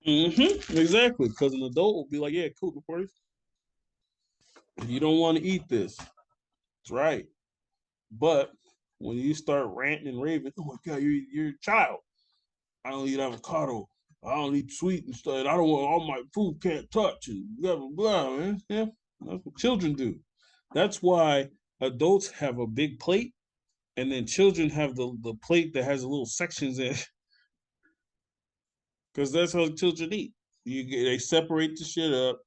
D: exactly. Because an adult will be like, "Yeah, cool, no worries. If you don't want to eat this, it's right." But when you start ranting and raving, oh my god, you're a child. I don't eat avocado. I don't eat sweet and stuff. I don't want all my food can't touch and blah blah blah. Man. Yeah, that's what children do. That's why adults have a big plate, and then children have the plate that has little sections in, because that's how children eat. They separate the shit up.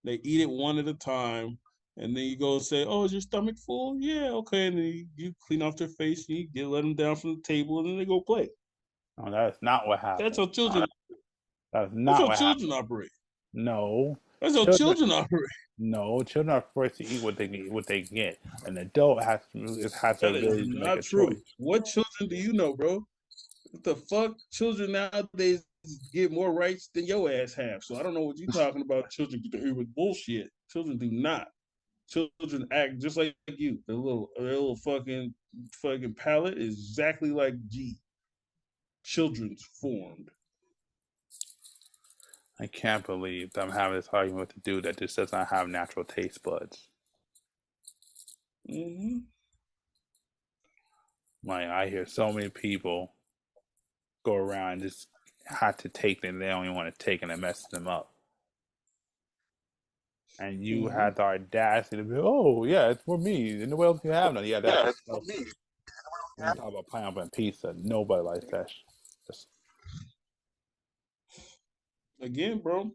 D: They eat it one at a time, and then you go and say, "Oh, is your stomach full?" Yeah, okay. And then you clean off their face, and let them down from the table, and then they go play.
B: No, that's not what
D: That's
B: happened.
D: how children.
B: That's
D: That's
B: not
D: how
B: what
D: children
B: happened.
D: operate.
B: No,
D: That's how
B: children.
D: children operate.
B: No, children are forced to eat what they get. An adult has the
D: That is
B: ability to make
D: not
B: a
D: true.
B: choice.
D: What children do you know, bro? What the fuck? Children nowadays get more rights than your ass have. So I don't know what you're talking about. Children get to hear with bullshit. Children do not. Children act just like you. Their little fucking palate is exactly like G. Children's formed.
B: I can't believe that I'm having this argument with a dude that just does not have natural taste buds.
D: Mm-hmm.
B: Like I hear so many people go around and just have to take things they don't even want to take, and it messes them up. And you
D: Mm-hmm.
B: had the audacity to be, oh yeah, it's for me. And nobody else can have none. Yeah, that's disgusting. When you talk about pineapple and pizza, nobody likes that. Just,
D: Again, bro,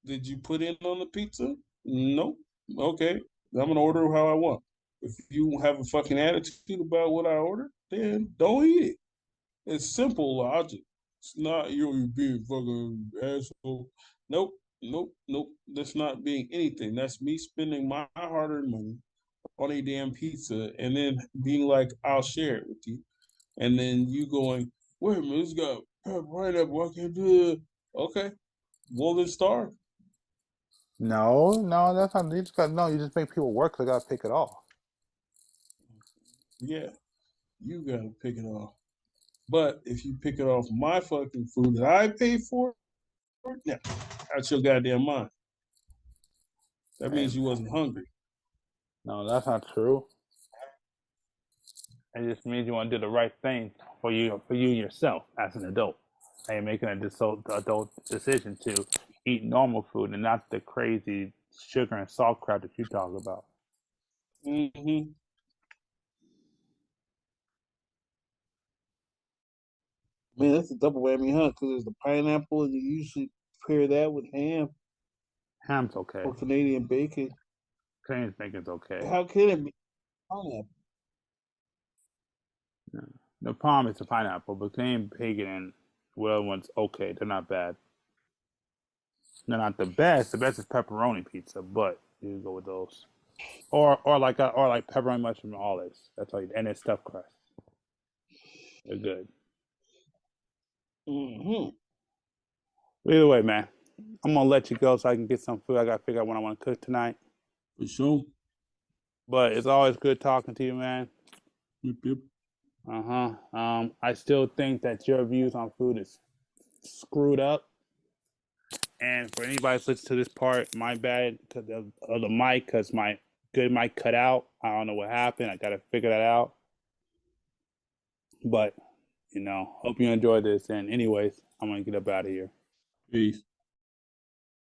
D: did you put in on the pizza? No. Okay. I'm gonna order how I want. If you have a fucking attitude about what I ordered, then don't eat it. It's simple logic. It's not you being fucking asshole. Nope, nope, nope. That's not being anything. That's me spending my hard-earned money on a damn pizza and then being like, I'll share it with you. And then you going, wait a minute, it's got pineapple. I can't do it. Okay. Well, then starve.
B: no, that's not. You just got no. You just make people work. So they gotta pick it off.
D: Yeah, you gotta pick it off. But if you pick it off my fucking food that I paid for, yeah, out your goddamn mind. That
B: Hey
D: means you
B: man,
D: wasn't hungry.
B: no, that's not true. It just means you want to do the right thing for you yourself as an adult. And you're making adult decision to eat normal food and not the crazy sugar and salt crap that you talk about.
D: Mm-hmm. Man, that's a double whammy, huh? Because there's the pineapple, and you usually pair that with ham
B: Ham's okay.
D: or Canadian bacon.
B: Canadian bacon's okay.
D: How can it be pineapple?
B: Yeah. The problem is the pineapple, but Canadian bacon and the other ones okay. They're not bad. They're not the best. The best is pepperoni pizza, but you can go with those. Or like pepperoni mushroom olives. That's all you, and it's stuffed crust. They're good.
D: Mm-hmm.
B: But either way, man, I'm gonna let you go so I can get some food. I gotta figure out what I want to cook tonight.
D: For sure.
B: But it's always good talking to you, man.
D: Yep, yep.
E: I still think that your views on food is screwed up. And for anybody that's listening to this part, my bad because of the mic, because my good mic cut out. I don't know what happened. I gotta figure that out. But hope you enjoy this. And anyways, I'm gonna get up out of here.
D: Peace.